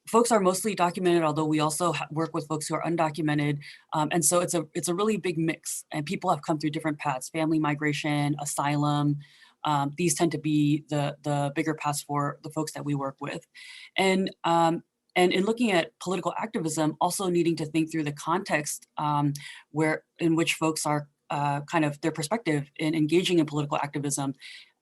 Speaker 7: folks are mostly documented, although we also work with folks who are undocumented. And so it's a really big mix, and people have come through different paths: family migration, asylum. These tend to be the bigger paths for the folks that we work with. And in looking at political activism, also needing to think through the context in which folks are kind of their perspective in engaging in political activism.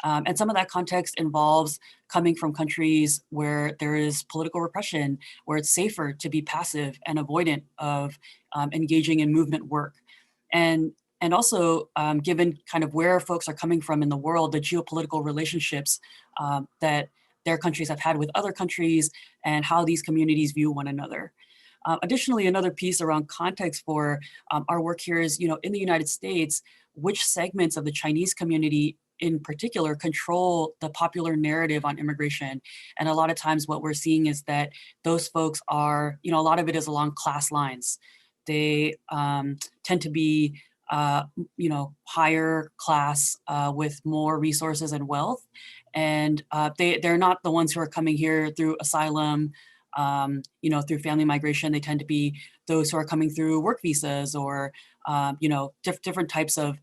Speaker 7: And some of that context involves coming from countries where there is political repression, where it's safer to be passive and avoidant of engaging in movement work. And also, given kind of where folks are coming from in the world, the geopolitical relationships that their countries have had with other countries and how these communities view one another. Additionally, another piece around context for our work here is, in the United States, which segments of the Chinese community in particular control the popular narrative on immigration. And a lot of times what we're seeing is that those folks are, a lot of it is along class lines. They tend to be, higher class with more resources and wealth. And they're not the ones who are coming here through asylum, through family migration. They tend to be those who are coming through work visas or, different types of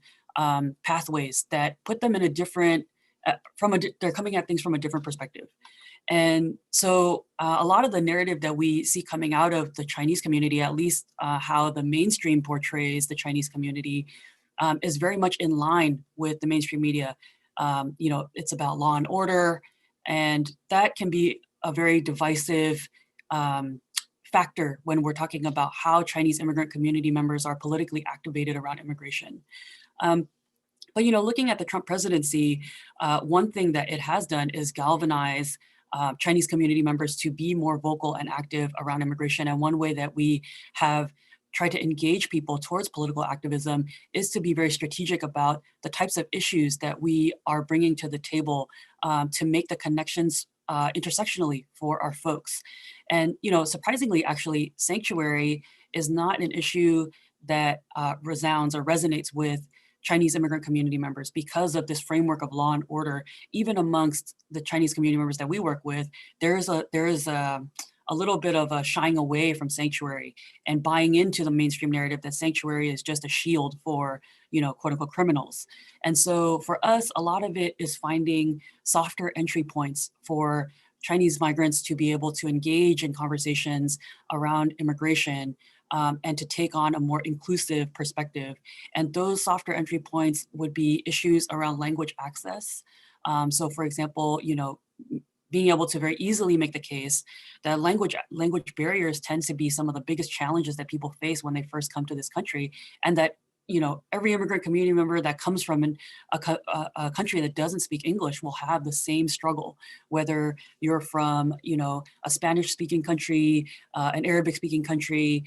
Speaker 7: pathways that put them in a different, they're coming at things from a different perspective. And so a lot of the narrative that we see coming out of the Chinese community, at least how the mainstream portrays the Chinese community, is very much in line with the mainstream media. It's about law and order, and that can be a very divisive factor when we're talking about how Chinese immigrant community members are politically activated around immigration. But looking at the Trump presidency, one thing that it has done is galvanize Chinese community members to be more vocal and active around immigration. And one way that we have tried to engage people towards political activism is to be very strategic about the types of issues that we are bringing to the table to make the connections intersectionally for our folks. And, surprisingly, actually, sanctuary is not an issue that resounds or resonates with Chinese immigrant community members because of this framework of law and order. Even amongst the Chinese community members that we work with, there is a little bit of a shying away from sanctuary and buying into the mainstream narrative that sanctuary is just a shield for, quote unquote criminals. And so for us, a lot of it is finding softer entry points for Chinese migrants to be able to engage in conversations around immigration and to take on a more inclusive perspective. And those softer entry points would be issues around language access. So for example, being able to very easily make the case that language barriers tend to be some of the biggest challenges that people face when they first come to this country, and that every immigrant community member that comes from a country that doesn't speak English will have the same struggle, whether you're from a Spanish-speaking country, an Arabic-speaking country,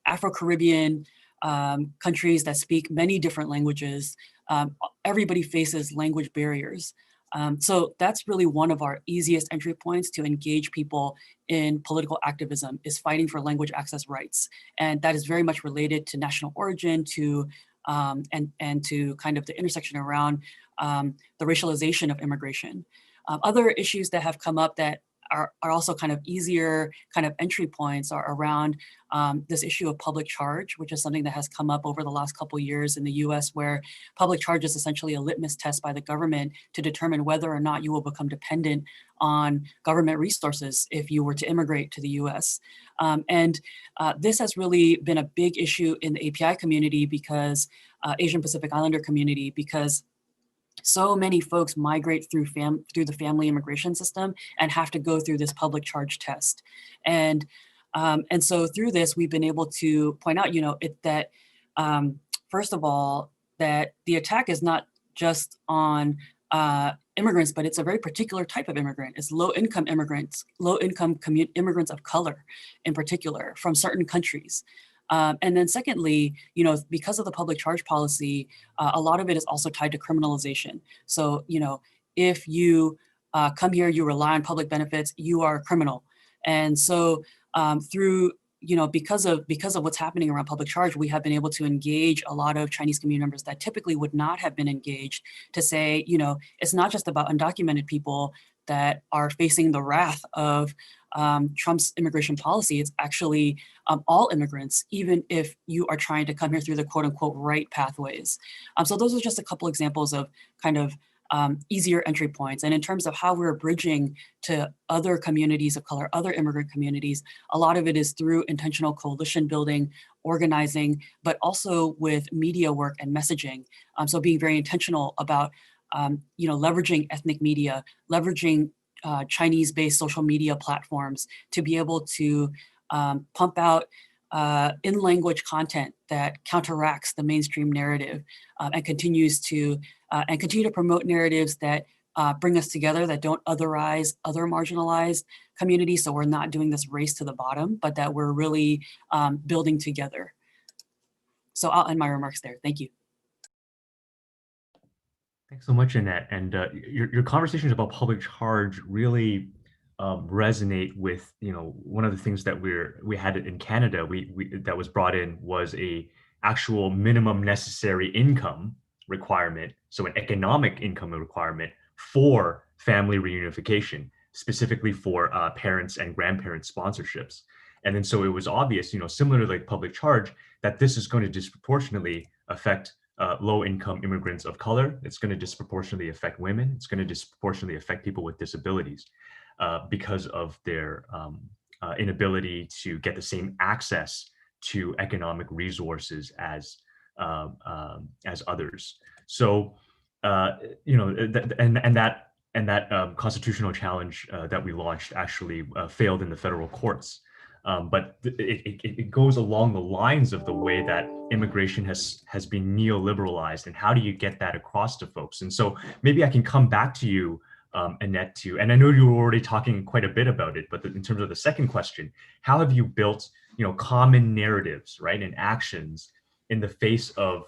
Speaker 7: Afro-Caribbean countries that speak many different languages. Everybody faces language barriers. So that's really one of our easiest entry points to engage people in political activism, is fighting for language access rights. And that is very much related to national origin, to and to kind of the intersection around the racialization of immigration. Other issues that have come up that are also kind of easier kind of entry points are around this issue of public charge, which is something that has come up over the last couple of years in the US, where public charge is essentially a litmus test by the government to determine whether or not you will become dependent on government resources if you were to immigrate to the US. This has really been a big issue in the API community because Asian Pacific Islander community, because so many folks migrate through the family immigration system and have to go through this public charge test. And so through this, we've been able to point out, that first of all, that the attack is not just on immigrants, but it's a very particular type of immigrant. It's low-income immigrants, low-income immigrants of color in particular from certain countries. And then secondly, because of the public charge policy, a lot of it is also tied to criminalization. So, if you come here, you rely on public benefits, you are a criminal. And so through, because of what's happening around public charge, we have been able to engage a lot of Chinese community members that typically would not have been engaged to say, it's not just about undocumented people that are facing the wrath of Trump's immigration policy. It's actually all immigrants, even if you are trying to come here through the quote unquote right pathways. So those are just a couple examples of kind of easier entry points. And in terms of how we're bridging to other communities of color, other immigrant communities, a lot of it is through intentional coalition building, organizing, but also with media work and messaging. So being very intentional about leveraging ethnic media, leveraging Chinese-based social media platforms to be able to pump out in-language content that counteracts the mainstream narrative and continue to promote narratives that bring us together, that don't otherize other marginalized communities. So we're not doing this race to the bottom, but that we're really building together. So I'll end my remarks there. Thank you.
Speaker 3: Thanks so much, Annette. And your conversations about public charge really resonate with, one of the things that we had in Canada, that was brought in was a actual minimum necessary income requirement. So an economic income requirement for family reunification, specifically for parents and grandparents sponsorships. And then so it was obvious, similar to like public charge, that this is going to disproportionately affect low-income immigrants of color. It's going to disproportionately affect women. It's going to disproportionately affect people with disabilities because of their inability to get the same access to economic resources as others. So, that constitutional challenge that we launched actually failed in the federal courts. But it goes along the lines of the way that immigration has been neoliberalized, and how do you get that across to folks? And so maybe I can come back to you, Annette, too. And I know you were already talking quite a bit about it, but in terms of the second question, how have you built, common narratives, right, and actions in the face of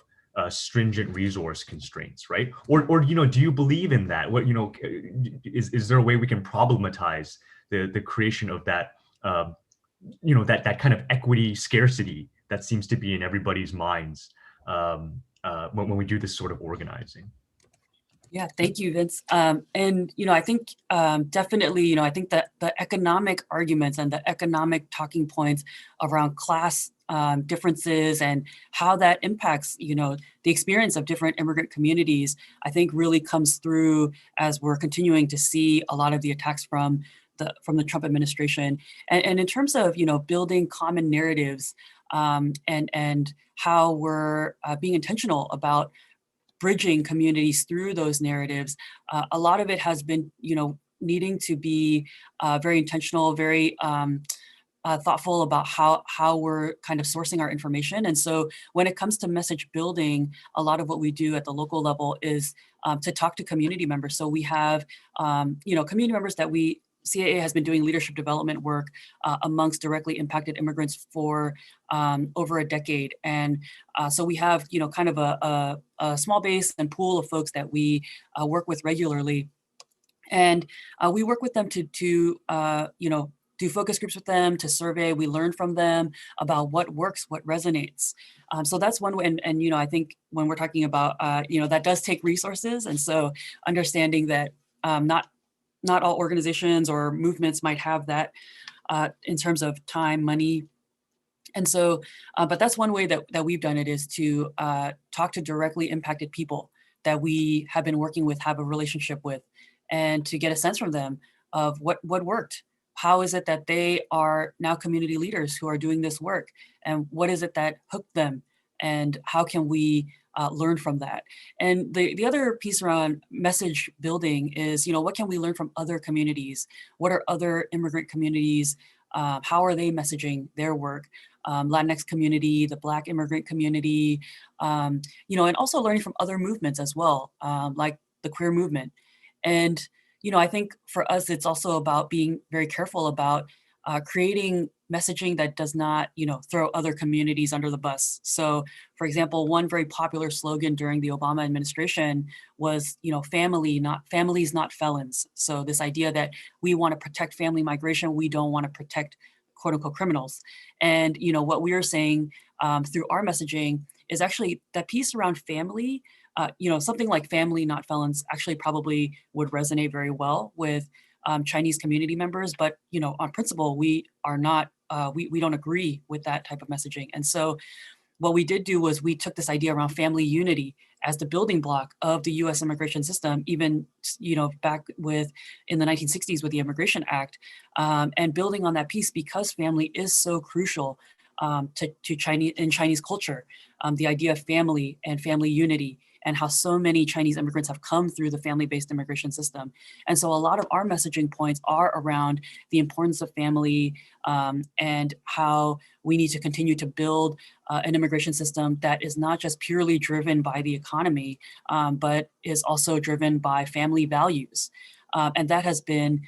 Speaker 3: stringent resource constraints, right? Or do you believe in that? What is there a way we can problematize the creation of that? That kind of equity scarcity that seems to be in everybody's minds when we do this sort of organizing.
Speaker 7: Yeah, thank you, Vince. And, I think definitely, I think that the economic arguments and the economic talking points around class differences and how that impacts, the experience of different immigrant communities, I think really comes through as we're continuing to see a lot of the attacks from the Trump administration. And in terms of, building common narratives and how we're being intentional about bridging communities through those narratives, a lot of it has been, needing to be very intentional, very thoughtful about how we're kind of sourcing our information. And so when it comes to message building, a lot of what we do at the local level is to talk to community members. So we have, community members that CAA has been doing leadership development work amongst directly impacted immigrants for over a decade. And so we have, kind of a small base and pool of folks that we work with regularly. And we work with them to do focus groups with them, to survey. We learn from them about what works, what resonates. So that's one way. And I think when we're talking about, that does take resources. And so understanding that not not all organizations or movements might have that in terms of time, money. And so, but that's one way that we've done it, is to talk to directly impacted people that we have been working with, have a relationship with, and to get a sense from them of what worked. How is it that they are now community leaders who are doing this work? And what is it that hooked them? And how can we learn from that? And the other piece around message building is, what can we learn from other communities? What are other immigrant communities? How are they messaging their work? Latinx community, the Black immigrant community, and also learning from other movements as well, like the queer movement. And, I think for us, it's also about being very careful about creating messaging that does not, throw other communities under the bus. So, for example, one very popular slogan during the Obama administration was, families, not felons. So this idea that we want to protect family migration, we don't want to protect quote unquote criminals. And, what we are saying through our messaging is actually that piece around family, something like family, not felons, actually probably would resonate very well with Chinese community members. But, on principle, we are not, we don't agree with that type of messaging. And so what we did do was we took this idea around family unity as the building block of the US immigration system, even, back in the 1960s with the Immigration Act, and building on that piece, because family is so crucial to Chinese culture, the idea of family and family unity, and how so many Chinese immigrants have come through the family-based immigration system. And so a lot of our messaging points are around the importance of family, and how we need to continue to build an immigration system that is not just purely driven by the economy, but is also driven by family values. And that has been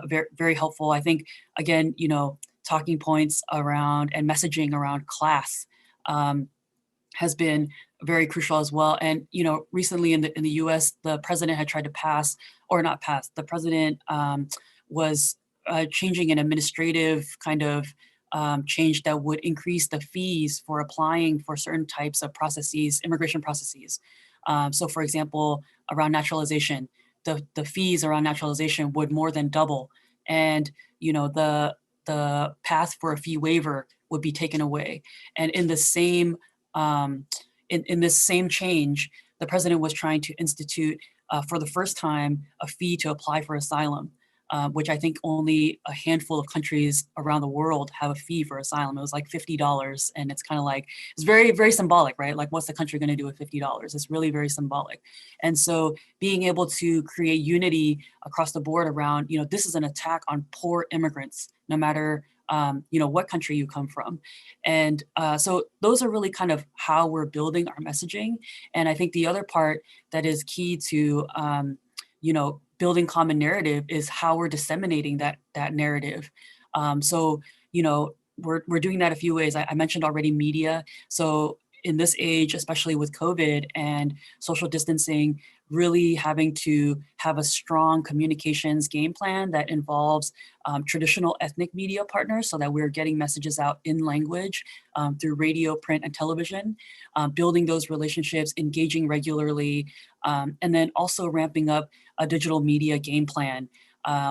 Speaker 7: very, very helpful. I think, again, talking points around and messaging around class has been very crucial as well. And, recently in the US, the president had tried to pass, or not pass, the president was changing an administrative kind of change that would increase the fees for applying for certain types of processes, immigration processes. So for example, around naturalization, the fees around naturalization would more than double. And, the path for a fee waiver would be taken away. And in the same in this same change, the president was trying to institute for the first time a fee to apply for asylum, which I think only a handful of countries around the world have a fee for asylum. It was like $50, and it's kind of like, it's very, very symbolic, right? Like, what's the country going to do with $50? It's really very symbolic. And so being able to create unity across the board around, this is an attack on poor immigrants, no matter what country you come from. And so those are really kind of how we're building our messaging. And I think the other part that is key to, building common narrative is how we're disseminating that narrative. So, we're doing that a few ways. I mentioned already media. So in this age, especially with COVID and social distancing, really having to have a strong communications game plan that involves traditional ethnic media partners, so that we're getting messages out in language through radio, print, and television, building those relationships, engaging regularly, and then also ramping up a digital media game plan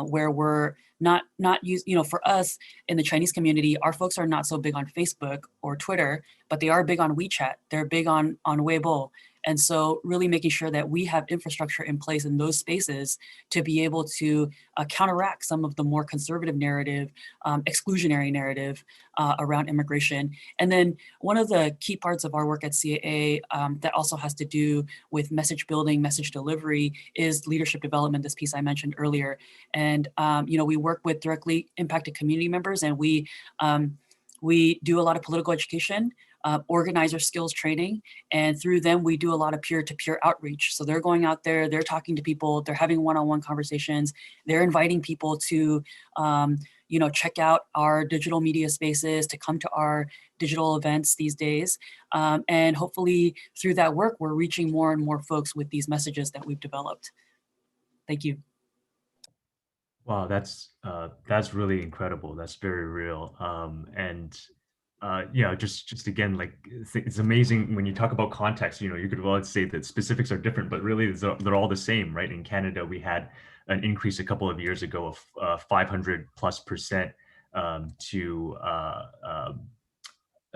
Speaker 7: where we're not use, for us in the Chinese community, our folks are not so big on Facebook or Twitter, but they are big on WeChat. They're big on Weibo. And so really making sure that we have infrastructure in place in those spaces to be able to counteract some of the more conservative narrative, exclusionary narrative around immigration. And then one of the key parts of our work at CAA that also has to do with message building, message delivery is leadership development, this piece I mentioned earlier. And, we work with directly impacted community members, and we do a lot of political education, organizer skills training, and through them we do a lot of peer-to-peer outreach. So they're going out there, they're talking to people, they're having one-on-one conversations, they're inviting people to check out our digital media spaces, to come to our digital events these days. And hopefully through that work, we're reaching more and more folks with these messages that we've developed. Thank you.
Speaker 3: Wow, that's really incredible. That's very real. Just again, like, it's amazing when you talk about context. You could well say that specifics are different, but really they're all the same, right? In Canada, we had an increase a couple of years ago of 500+% to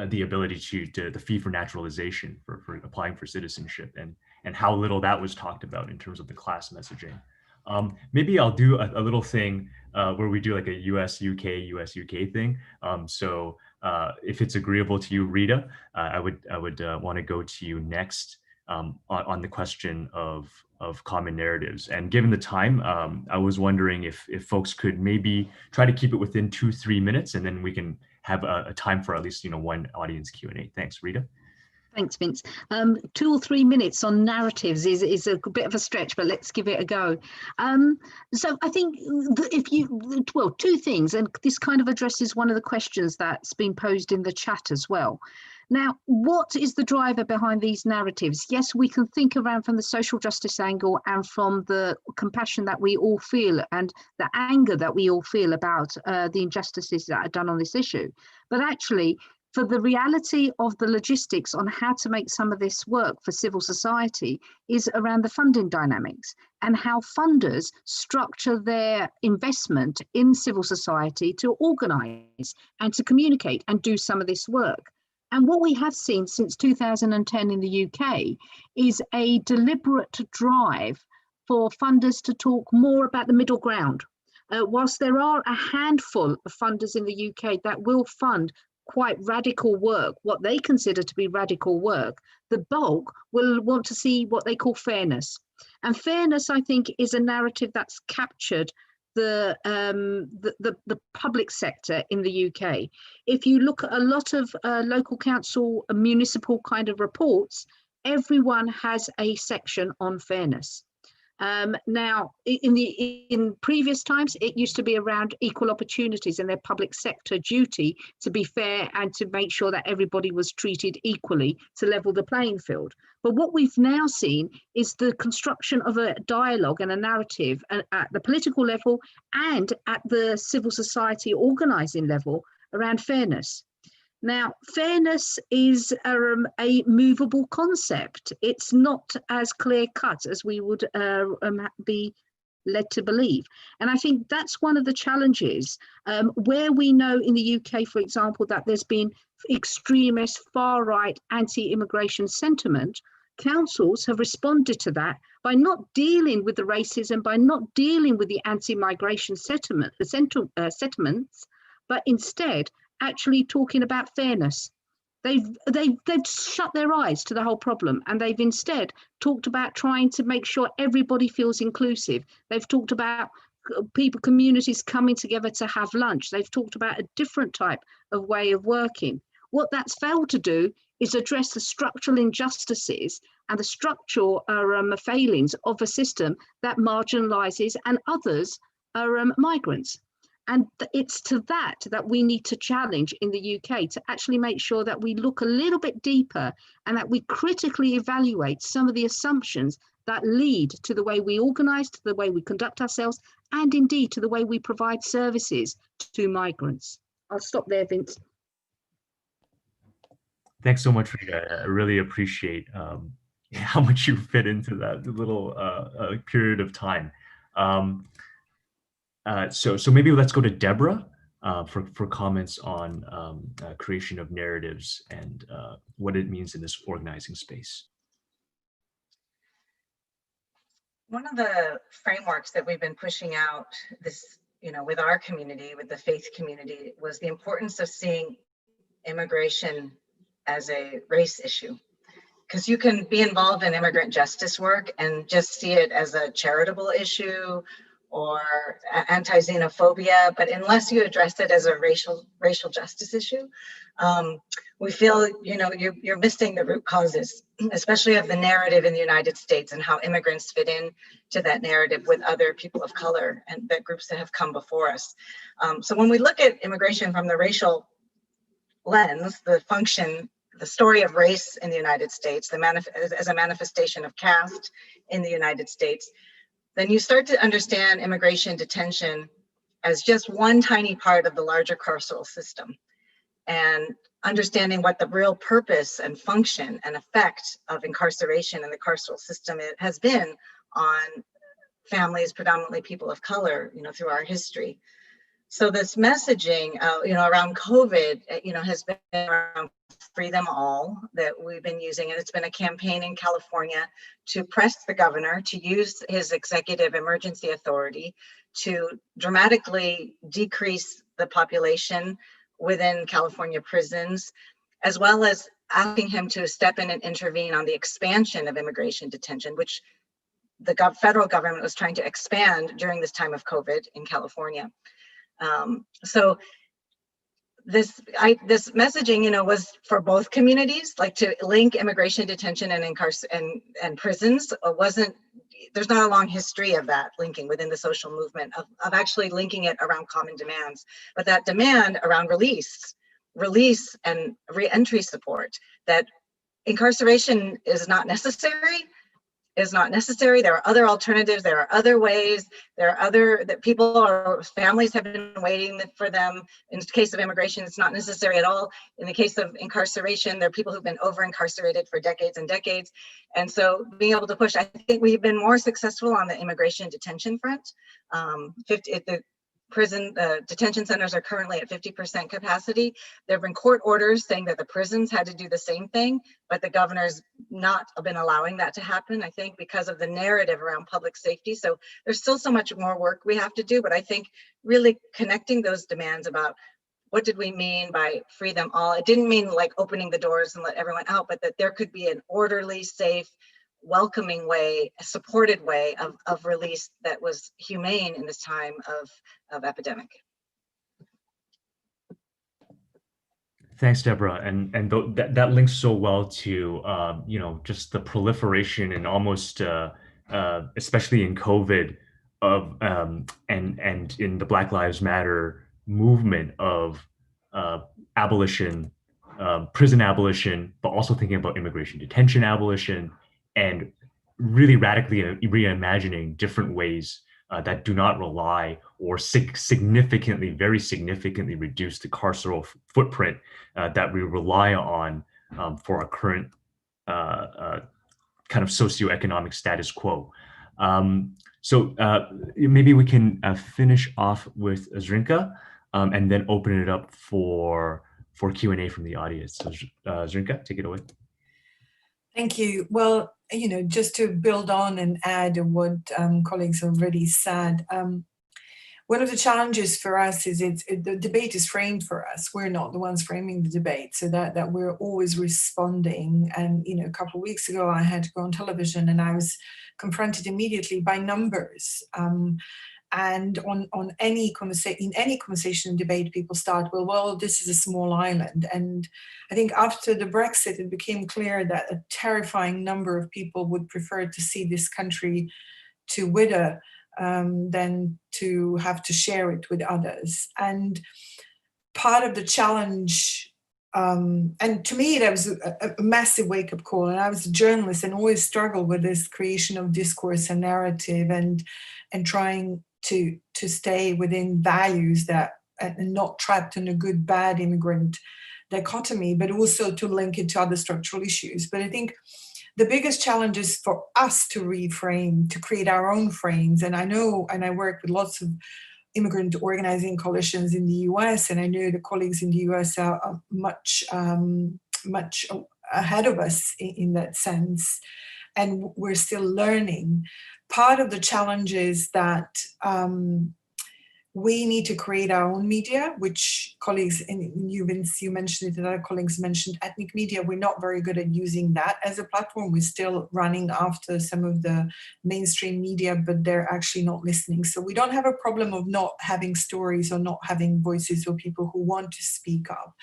Speaker 3: the ability to the fee for naturalization for applying for citizenship, and how little that was talked about in terms of the class messaging. Maybe I'll do a little thing where we do like a US UK thing. So if it's agreeable to you, Rita, I would want to go to you next on the question of common narratives. And given the time, I was wondering if folks could maybe try to keep it within 2-3 minutes, and then we can have a time for at least one audience Q&A. Thanks, Rita.
Speaker 5: Thanks, Vince. 2 or 3 minutes on narratives is a bit of a stretch, but let's give it a go. So I think two things, and this kind of addresses one of the questions that's been posed in the chat as well. Now, what is the driver behind these narratives? Yes, we can think around from the social justice angle and from the compassion that we all feel and the anger that we all feel about the injustices that are done on this issue. But actually, for the reality of the logistics on how to make some of this work for civil society is around the funding dynamics and how funders structure their investment in civil society to organise and to communicate and do some of this work. And what we have seen since 2010 in the UK is a deliberate drive for funders to talk more about the middle ground. Whilst there are a handful of funders in the UK that will fund quite radical work, what they consider to be radical work, the bulk will want to see what they call fairness. And fairness, I think, is a narrative that's captured the public sector in the UK. If you look at a lot of local council and municipal kind of reports, everyone has a section on fairness. Now, in previous times, it used to be around equal opportunities and their public sector duty to be fair and to make sure that everybody was treated equally to level the playing field. But what we've now seen is the construction of a dialogue and a narrative at the political level and at the civil society organising level around fairness. Now, fairness is a movable concept. It's not as clear cut as we would be led to believe. And I think that's one of the challenges where we know in the UK, for example, that there's been extremist, far-right, anti-immigration sentiment. Councils have responded to that by not dealing with the racism, by not dealing with the anti-migration sentiments, but instead actually talking about fairness. They've shut their eyes to the whole problem, and they've instead talked about trying to make sure everybody feels inclusive. They've talked about communities coming together to have lunch. They've talked about a different type of way of working. What that's failed to do is address the structural injustices and the structural failings of a system that marginalises and others are migrants. And it's to that we need to challenge in the UK to actually make sure that we look a little bit deeper and that we critically evaluate some of the assumptions that lead to the way we organise, to the way we conduct ourselves, and indeed to the way we provide services to migrants. I'll stop there, Vince.
Speaker 3: Thanks so much, Rita. I really appreciate how much you fit into that little period of time. So maybe let's go to Deborah for comments on creation of narratives and what it means in this organizing space.
Speaker 6: One of the frameworks that we've been pushing out with our community, with the faith community, was the importance of seeing immigration as a race issue. Because you can be involved in immigrant justice work and just see it as a charitable issue or anti-xenophobia, but unless you address it as a racial justice issue, we feel you're missing the root causes, especially of the narrative in the United States and how immigrants fit in to that narrative with other people of color and the groups that have come before us. So when we look at immigration from the racial lens, the story of race in the United States, as a manifestation of caste in the United States, then you start to understand immigration detention as just one tiny part of the larger carceral system, and understanding what the real purpose and function and effect of incarceration in the carceral system has been on families, predominantly people of color, through our history. So this messaging, around COVID, has been around Free Them All that we've been using. And it's been a campaign in California to press the governor to use his executive emergency authority to dramatically decrease the population within California prisons, as well as asking him to step in and intervene on the expansion of immigration detention, which the federal government was trying to expand during this time of COVID in California. So this messaging, was for both communities, like to link immigration detention and prisons. There's not a long history of that linking within the social movement of actually linking it around common demands, but that demand around release and re-entry support, that incarceration is not necessary. There are other alternatives. There are other ways. There are families have been waiting for them. In the case of immigration, it's not necessary at all. In the case of incarceration, there are people who've been over-incarcerated for decades and decades. And so being able to push, I think we've been more successful on the immigration detention front. Prison detention centers are currently at 50% capacity. There have been court orders saying that the prisons had to do the same thing, but the governor's not been allowing that to happen, I think, because of the narrative around public safety. So there's still so much more work we have to do, but I think really connecting those demands about what did we mean by free them all? It didn't mean like opening the doors and let everyone out, but that there could be an orderly, safe, welcoming way, a supported way of release that was humane in this time of epidemic.
Speaker 3: Thanks, Deborah. And that links so well to just the proliferation and almost especially in COVID of and in the Black Lives Matter movement of abolition, prison abolition, but also thinking about immigration detention abolition, and really radically reimagining different ways that do not rely or very significantly reduce the carceral footprint that we rely on for our current kind of socioeconomic status quo. So maybe we can finish off with Zrinka and then open it up for Q&A from the audience. So Zrinka, take it away.
Speaker 4: Thank you. Well, just to build on and add what colleagues already said, one of the challenges for us is the debate is framed for us. We're not the ones framing the debate, so that we're always responding. And a couple of weeks ago, I had to go on television, and I was confronted immediately by numbers. And in any conversation and debate, people start, well, this is a small island. And I think after the Brexit, it became clear that a terrifying number of people would prefer to see this country to wither than to have to share it with others. And part of the challenge, and to me, that was a massive wake-up call. And I was a journalist and always struggled with this creation of discourse and narrative and trying to stay within values that and not trapped in a good bad immigrant dichotomy, but also to link it to other structural issues. But I think the biggest challenge is for us to reframe, to create our own frames. And I know, and I work with lots of immigrant organizing coalitions in the US, and I know the colleagues in the US are much ahead of us in that sense. And we're still learning. Part of the challenge is that we need to create our own media, which colleagues, and you, Vince, you mentioned it, and other colleagues mentioned ethnic media. We're not very good at using that as a platform. We're still running after some of the mainstream media, but they're actually not listening. So we don't have a problem of not having stories or not having voices or people who want to speak up.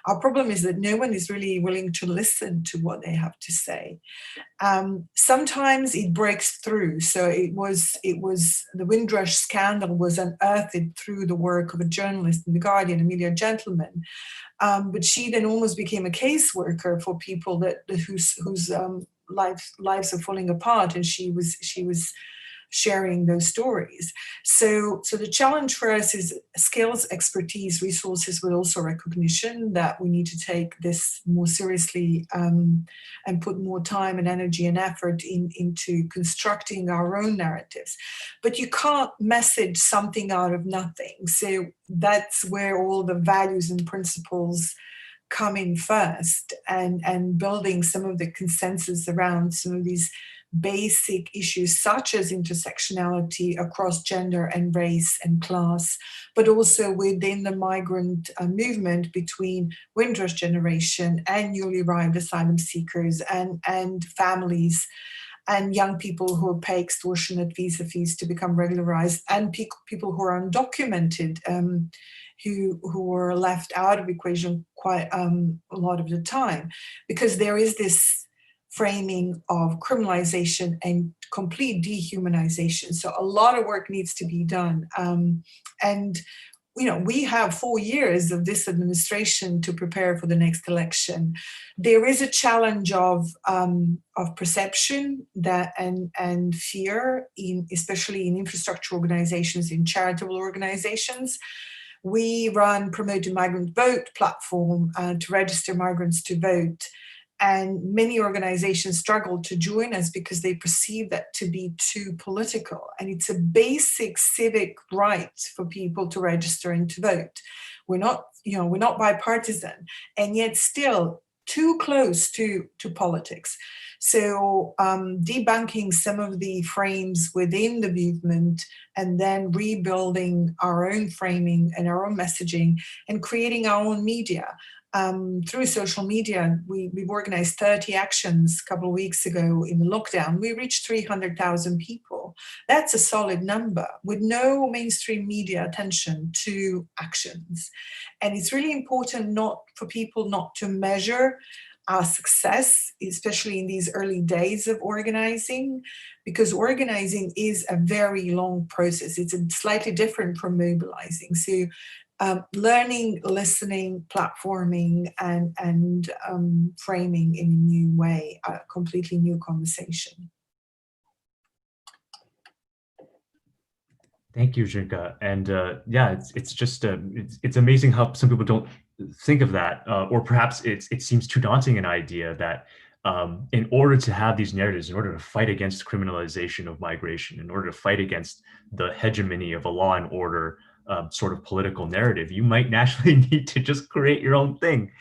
Speaker 4: Our problem is that no one is really willing to listen to what they have to say. Sometimes it breaks through. So it was the Windrush scandal was unearthed through the work of a journalist in The Guardian, Amelia Gentleman. But she then almost became a caseworker for people whose lives are falling apart. And she was sharing those stories. So the challenge for us is skills, expertise, resources, but also recognition that we need to take this more seriously and put more time and energy and effort into constructing our own narratives. But you can't message something out of nothing. So that's where all the values and principles come in first, and building some of the consensus around some of these basic issues such as intersectionality across gender and race and class, but also within the migrant movement between Windrush generation and newly arrived asylum seekers and families and young people who pay extortionate visa fees to become regularized, and people who are undocumented, who are left out of the equation quite a lot of the time, because there is this framing of criminalization and complete dehumanization. So a lot of work needs to be done. And we have 4 years of this administration to prepare for the next election. There is a challenge of perception that and fear, especially in infrastructure organizations, in charitable organizations. We run Promote a Migrant Vote platform to register migrants to vote. And many organizations struggle to join us because they perceive that to be too political. And it's a basic civic right for people to register and to vote. We're not bipartisan, and yet still too close to politics. So debunking some of the frames within the movement, and then rebuilding our own framing and our own messaging, and creating our own media. Through social media, we've organized 30 actions a couple of weeks ago in the lockdown. We reached 300,000 people. That's a solid number with no mainstream media attention to actions. And it's really important for people not to measure our success, especially in these early days of organizing, because organizing is a very long process. It's slightly different from mobilizing. So learning, listening, platforming, and framing in a new way, a completely new conversation.
Speaker 3: Thank you, Jinka. And yeah, it's just it's amazing how some people don't think of that, or perhaps it seems too daunting an idea that in order to have these narratives, in order to fight against criminalization of migration, in order to fight against the hegemony of a law and order sort of political narrative, you might naturally need to just create your own thing,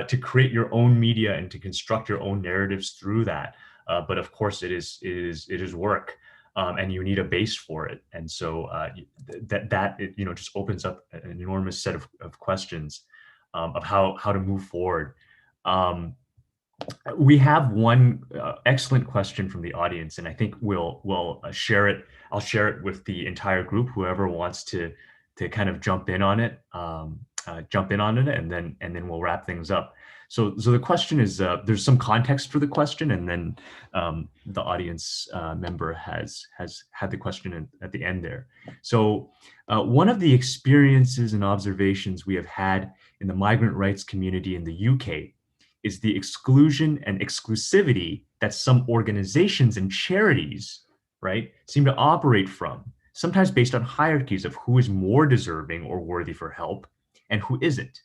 Speaker 3: to create your own media and to construct your own narratives through that. But of course, it is work, and you need a base for it. And so that just opens up an enormous set of questions of how to move forward. We have one excellent question from the audience, and I think we'll share it. I'll share it with the entire group. Whoever wants to kind of jump in on it, and then we'll wrap things up. So the question is, there's some context for the question, and then the audience member has had the question at the end there. So one of the experiences and observations we have had in the migrant rights community in the UK is the exclusion and exclusivity that some organizations and charities, right, seem to operate from, sometimes based on hierarchies of who is more deserving or worthy for help and who isn't.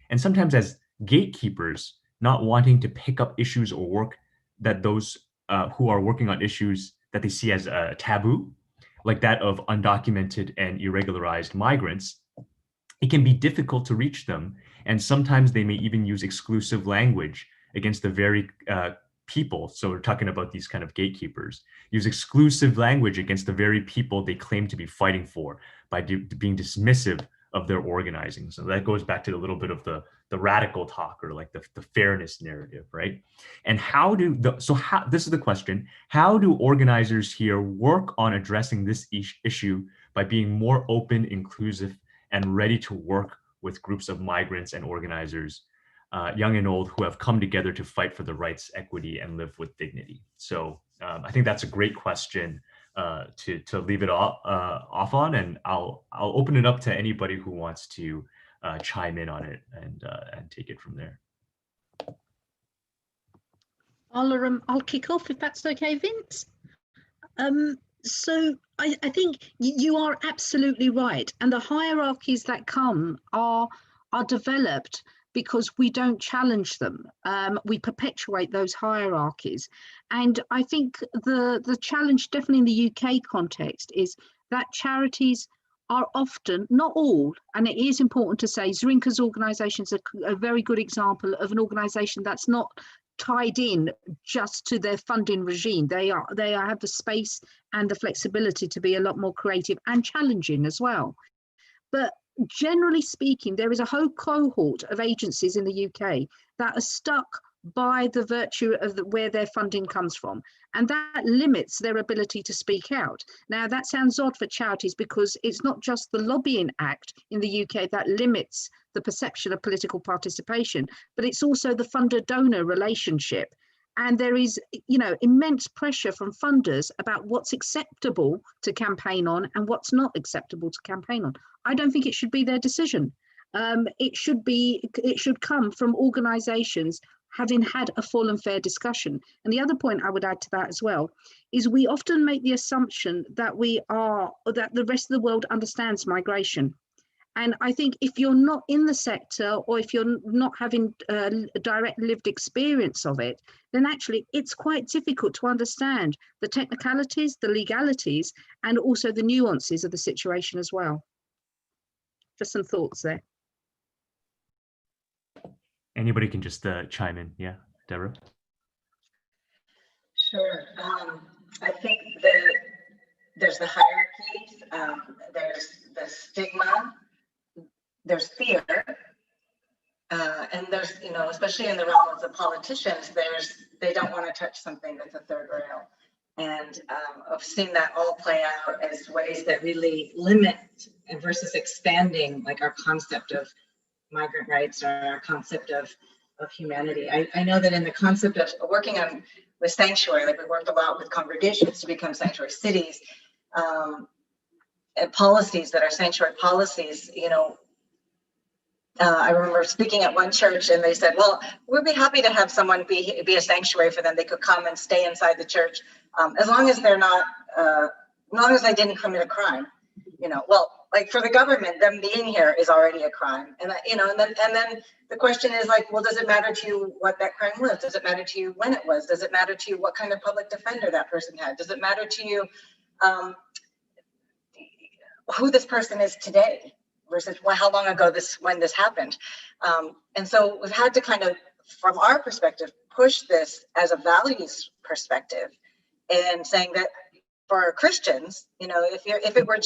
Speaker 3: And sometimes as gatekeepers, not wanting to pick up issues or work that those who are working on issues that they see as a taboo, like that of undocumented and irregularized migrants, it can be difficult to reach them. And sometimes they may even use exclusive language against the very people. So we're talking about these kind of gatekeepers, use exclusive language against the very people they claim to be fighting for by being dismissive of their organizing. So that goes back to a little bit of the radical talk, or like the fairness narrative, right? And this is the question: how do organizers here work on addressing this issue by being more open, inclusive, and ready to work with groups of migrants and organizers, young and old, who have come together to fight for the rights, equity, and live with dignity? So I think that's a great question to leave it off on, and I'll open it up to anybody who wants to chime in on it and take it from there.
Speaker 5: I'll kick off if that's okay, Vince. So I think you are absolutely right. And the hierarchies that come are developed because we don't challenge them. We perpetuate those hierarchies. And I think the challenge definitely in the UK context is that charities are often, not all, and it is important to say, Zrinka's organisation is a very good example of an organisation that's not tied in just to their funding regime. They have the space and the flexibility to be a lot more creative and challenging as well. But generally speaking, there is a whole cohort of agencies in the UK that are stuck by the virtue of where their funding comes from, and that limits their ability to speak out. Now, that sounds odd for charities because it's not just the Lobbying Act in the UK that limits the perception of political participation, but it's also the funder-donor relationship. And there is, immense pressure from funders about what's acceptable to campaign on and what's not acceptable to campaign on. I don't think it should be their decision. It should come from organisations having had a full and fair discussion. And the other point I would add to that as well is we often make the assumption that that the rest of the world understands migration. And I think if you're not in the sector, or if you're not having a direct lived experience of it, then actually it's quite difficult to understand the technicalities, the legalities, and also the nuances of the situation as well. Just some thoughts there.
Speaker 3: Anybody can just chime in. Yeah, Deborah?
Speaker 6: Sure. I think there's the hierarchies, there's the stigma, there's fear, and there's, especially in the realm of the politicians, they don't want to touch something that's a third rail. And I've seen that all play out as ways that really limit versus expanding, like, our concept of migrant rights or our concept of humanity. I know that in the concept of working with sanctuary, like we worked a lot with congregations to become sanctuary cities, and policies that are sanctuary policies, I remember speaking at one church and they said, well, we'd be happy to have someone be a sanctuary for them. They could come and stay inside the church as long as they're not, as long as they didn't commit a crime. Well, like for the government, them being here is already a crime. And, and then the question is like, well, does it matter to you what that crime was? Does it matter to you when it was? Does it matter to you what kind of public defender that person had? Does it matter to you who this person is today versus how long ago when this happened? And so we've had to kind of, from our perspective, push this as a values perspective, and saying that for Christians, if it were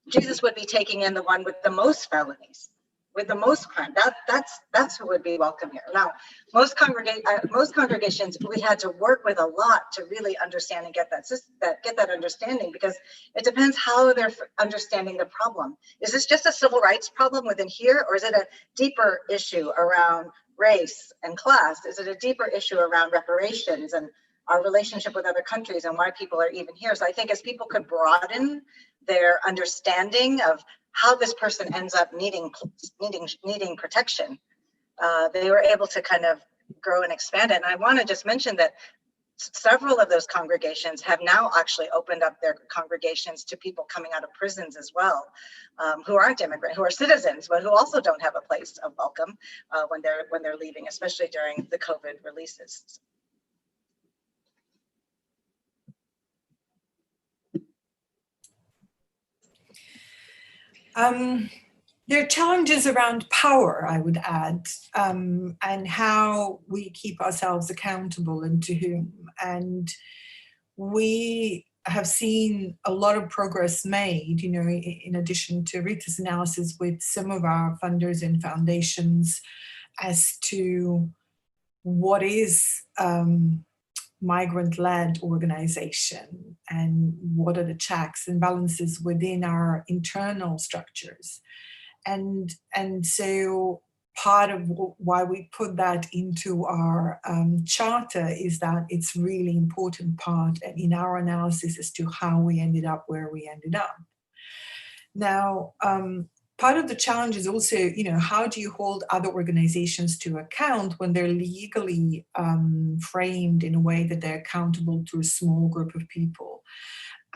Speaker 6: Jesus would be taking in the one with the most felonies, with the most crime. That's who would be welcome here. Now, most congregations, we had to work with a lot to really understand and get that understanding, because it depends how they're understanding the problem. Is this just a civil rights problem within here, or is it a deeper issue around race and class? Is it a deeper issue around reparations and our relationship with other countries and why people are even here? So I think as people could broaden their understanding of how this person ends up needing protection, they were able to kind of grow and expand it. And I want to just mention that several of those congregations have now actually opened up their congregations to people coming out of prisons as well, who aren't immigrant, who are citizens, but who also don't have a place of welcome when they're leaving, especially during the COVID releases.
Speaker 4: There are challenges around power, I would add, and how we keep ourselves accountable and to whom. And we have seen a lot of progress made, in addition to Rita's analysis with some of our funders and foundations as to what is migrant-led organization and what are the checks and balances within our internal structures. And so part of why we put that into our charter is that it's really important part in our analysis as to how we ended up where we ended up. Now, part of the challenge is also, how do you hold other organizations to account when they're legally framed in a way that they're accountable to a small group of people?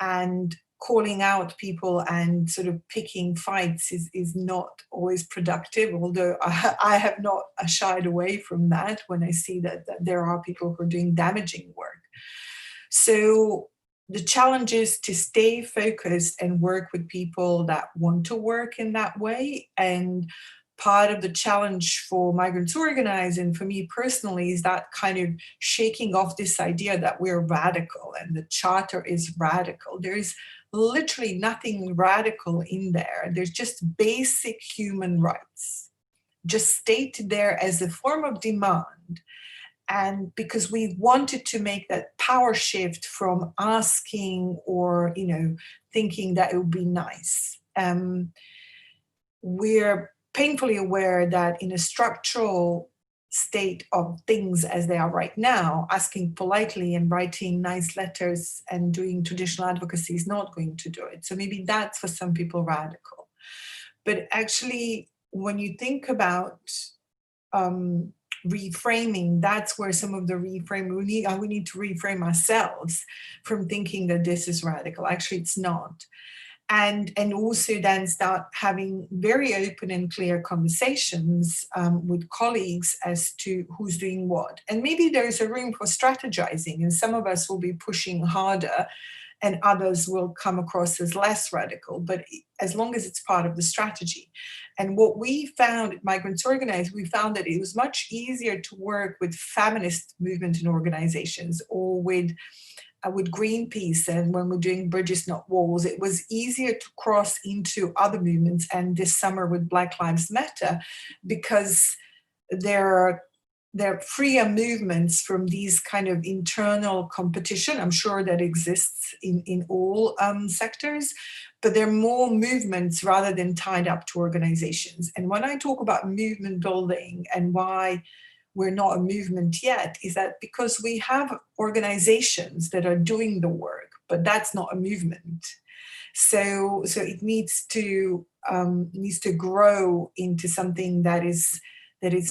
Speaker 4: and calling out people and sort of picking fights is not always productive, although I have not shied away from that when I see that there are people who are doing damaging work. So the challenge is to stay focused and work with people that want to work in that way. And part of the challenge for Migrants Organize, and for me personally, is that kind of shaking off this idea that we're radical and the charter is radical. There is literally nothing radical in there. There's just basic human rights, just stated there as a form of demand. And because we wanted to make that power shift from asking or, thinking that it would be nice. We're painfully aware that in a structural state of things as they are right now, asking politely and writing nice letters and doing traditional advocacy is not going to do it. So maybe that's for some people radical. But actually, when you think about reframing, that's where some of the reframe, we need to reframe ourselves from thinking that this is radical. Actually, it's not. And also then start having very open and clear conversations with colleagues as to who's doing what. And maybe there's a room for strategizing, and some of us will be pushing harder and others will come across as less radical, but as long as it's part of the strategy. And what we found at Migrants Organize, we found that it was much easier to work with feminist movement and organizations, or with Greenpeace, and when we're doing Bridges Not Walls, it was easier to cross into other movements, and this summer with Black Lives Matter, because there are freer movements from these kind of internal competition. I'm sure that exists in all sectors, but there are more movements rather than tied up to organizations. And when I talk about movement building and why we're not a movement yet, is that because we have organizations that are doing the work, but that's not a movement. So it needs to grow into something that is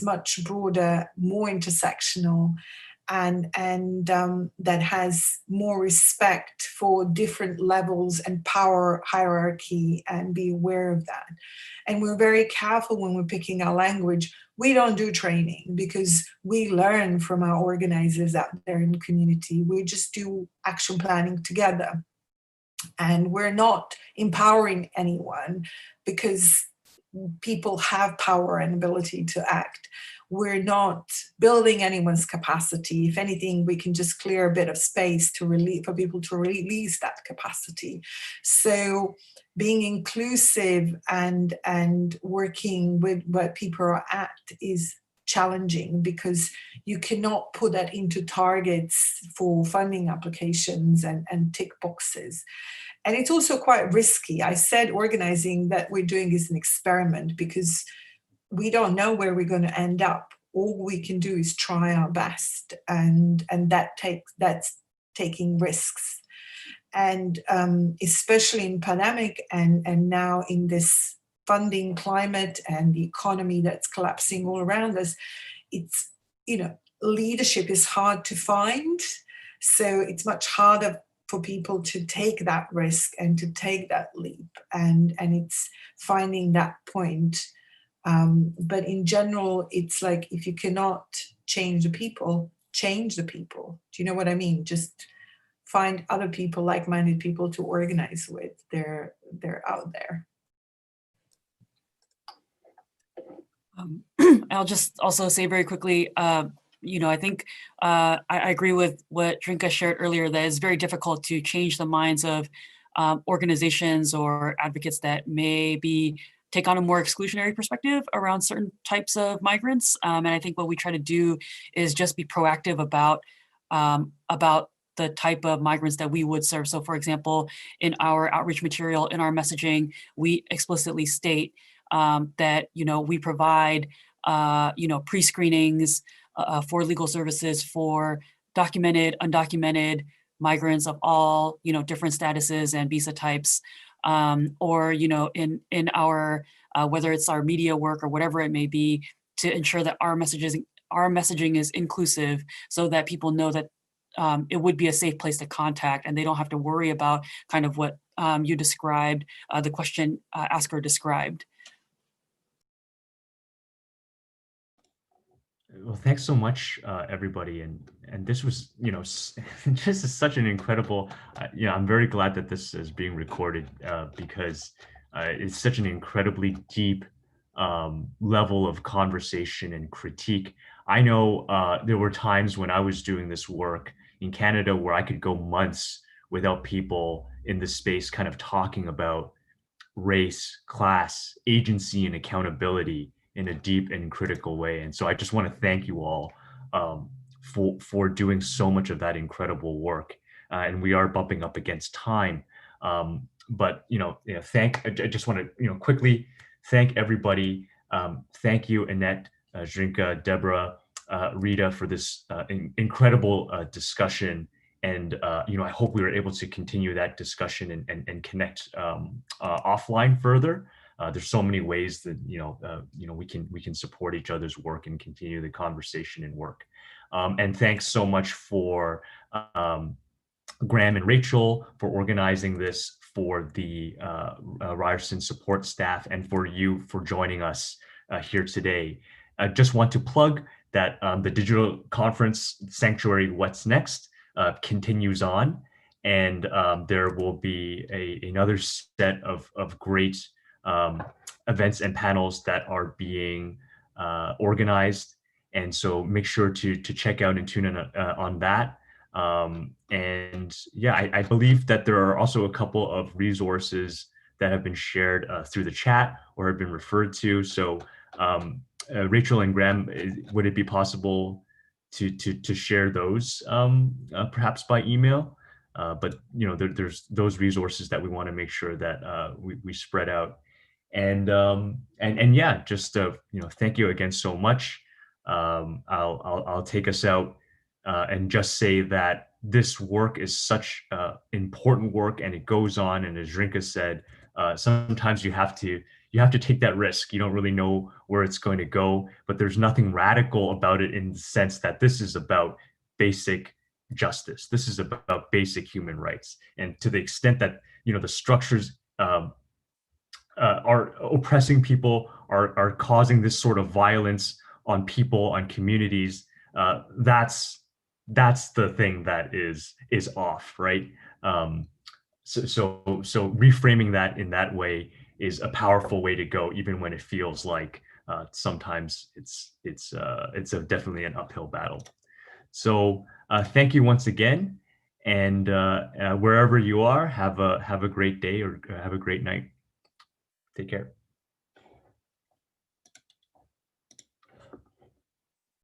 Speaker 4: much broader, more intersectional, and that has more respect for different levels and power hierarchy, and be aware of that. And we're very careful when we're picking our language. We don't do training because we learn from our organizers out there in the community. We just do action planning together. And we're not empowering anyone because people have power and ability to act. We're not building anyone's capacity. If anything, we can just clear a bit of space for people to release that capacity. So being inclusive and working with where people are at is challenging, because you cannot put that into targets for funding applications and tick boxes. And it's also quite risky. I said organizing that we're doing is an experiment, because we don't know where we're going to end up. All we can do is try our best, and that's taking risks. And especially in pandemic and now in this funding climate and the economy that's collapsing all around us, it's, leadership is hard to find. So it's much harder for people to take that risk and to take that leap. And it's finding that point. But in general, it's like, if you cannot change the people, change the people. Do you know what I mean? Just find other people, like-minded people to organize with. They're out there.
Speaker 7: I'll just also say very quickly, I think I agree with what Trinka shared earlier, that it's very difficult to change the minds of organizations or advocates that maybe take on a more exclusionary perspective around certain types of migrants. And I think what we try to do is just be proactive about the type of migrants that we would serve. So for example, in our outreach material, in our messaging, we explicitly state that, we provide, pre-screenings for legal services for documented, undocumented migrants of all, different statuses and visa types, or, in our, whether it's our media work or whatever it may be, to ensure that our messaging is inclusive, so that people know that it would be a safe place to contact, and they don't have to worry about kind of what you described, the question asker described.
Speaker 3: Well, thanks so much, everybody, and this was, this is such an incredible. I'm very glad that this is being recorded because it's such an incredibly deep level of conversation and critique. I know there were times when I was doing this work in Canada where I could go months without people in the space kind of talking about race, class, agency, and accountability in a deep and critical way. And so I just want to thank you all for doing so much of that incredible work. And we are bumping up against time. But I just want to quickly thank everybody. Thank you, Annette, Zrinka, Deborah, Rita, for this incredible discussion. And I hope we were able to continue that discussion and connect offline further. There's so many ways that we can support each other's work and continue the conversation and work. And thanks so much for Graham and Rachel for organizing this, for the Ryerson support staff, and for you for joining us here today. I just want to plug that the digital conference Sanctuary What's Next continues on, and there will be another set of great events and panels that are being organized, and so make sure to check out and tune in on that. And yeah, I believe that there are also a couple of resources that have been shared through the chat or have been referred to. So Rachel and Graham, would it be possible to share those perhaps by email? But there's those resources that we want to make sure that we spread out. And yeah, just thank you again so much. I'll take us out and just say that this work is such important work, and it goes on. And as Rinka said, sometimes you have to take that risk. You don't really know where it's going to go, but there's nothing radical about it in the sense that this is about basic justice. This is about basic human rights. And to the extent that the structures are oppressing people, are causing this sort of violence on people, on communities, that's the thing that is off, right? So reframing that in that way is a powerful way to go, even when it feels like sometimes it's definitely an uphill battle. So thank you once again, and wherever you are, have a great day or have a great night. Take care.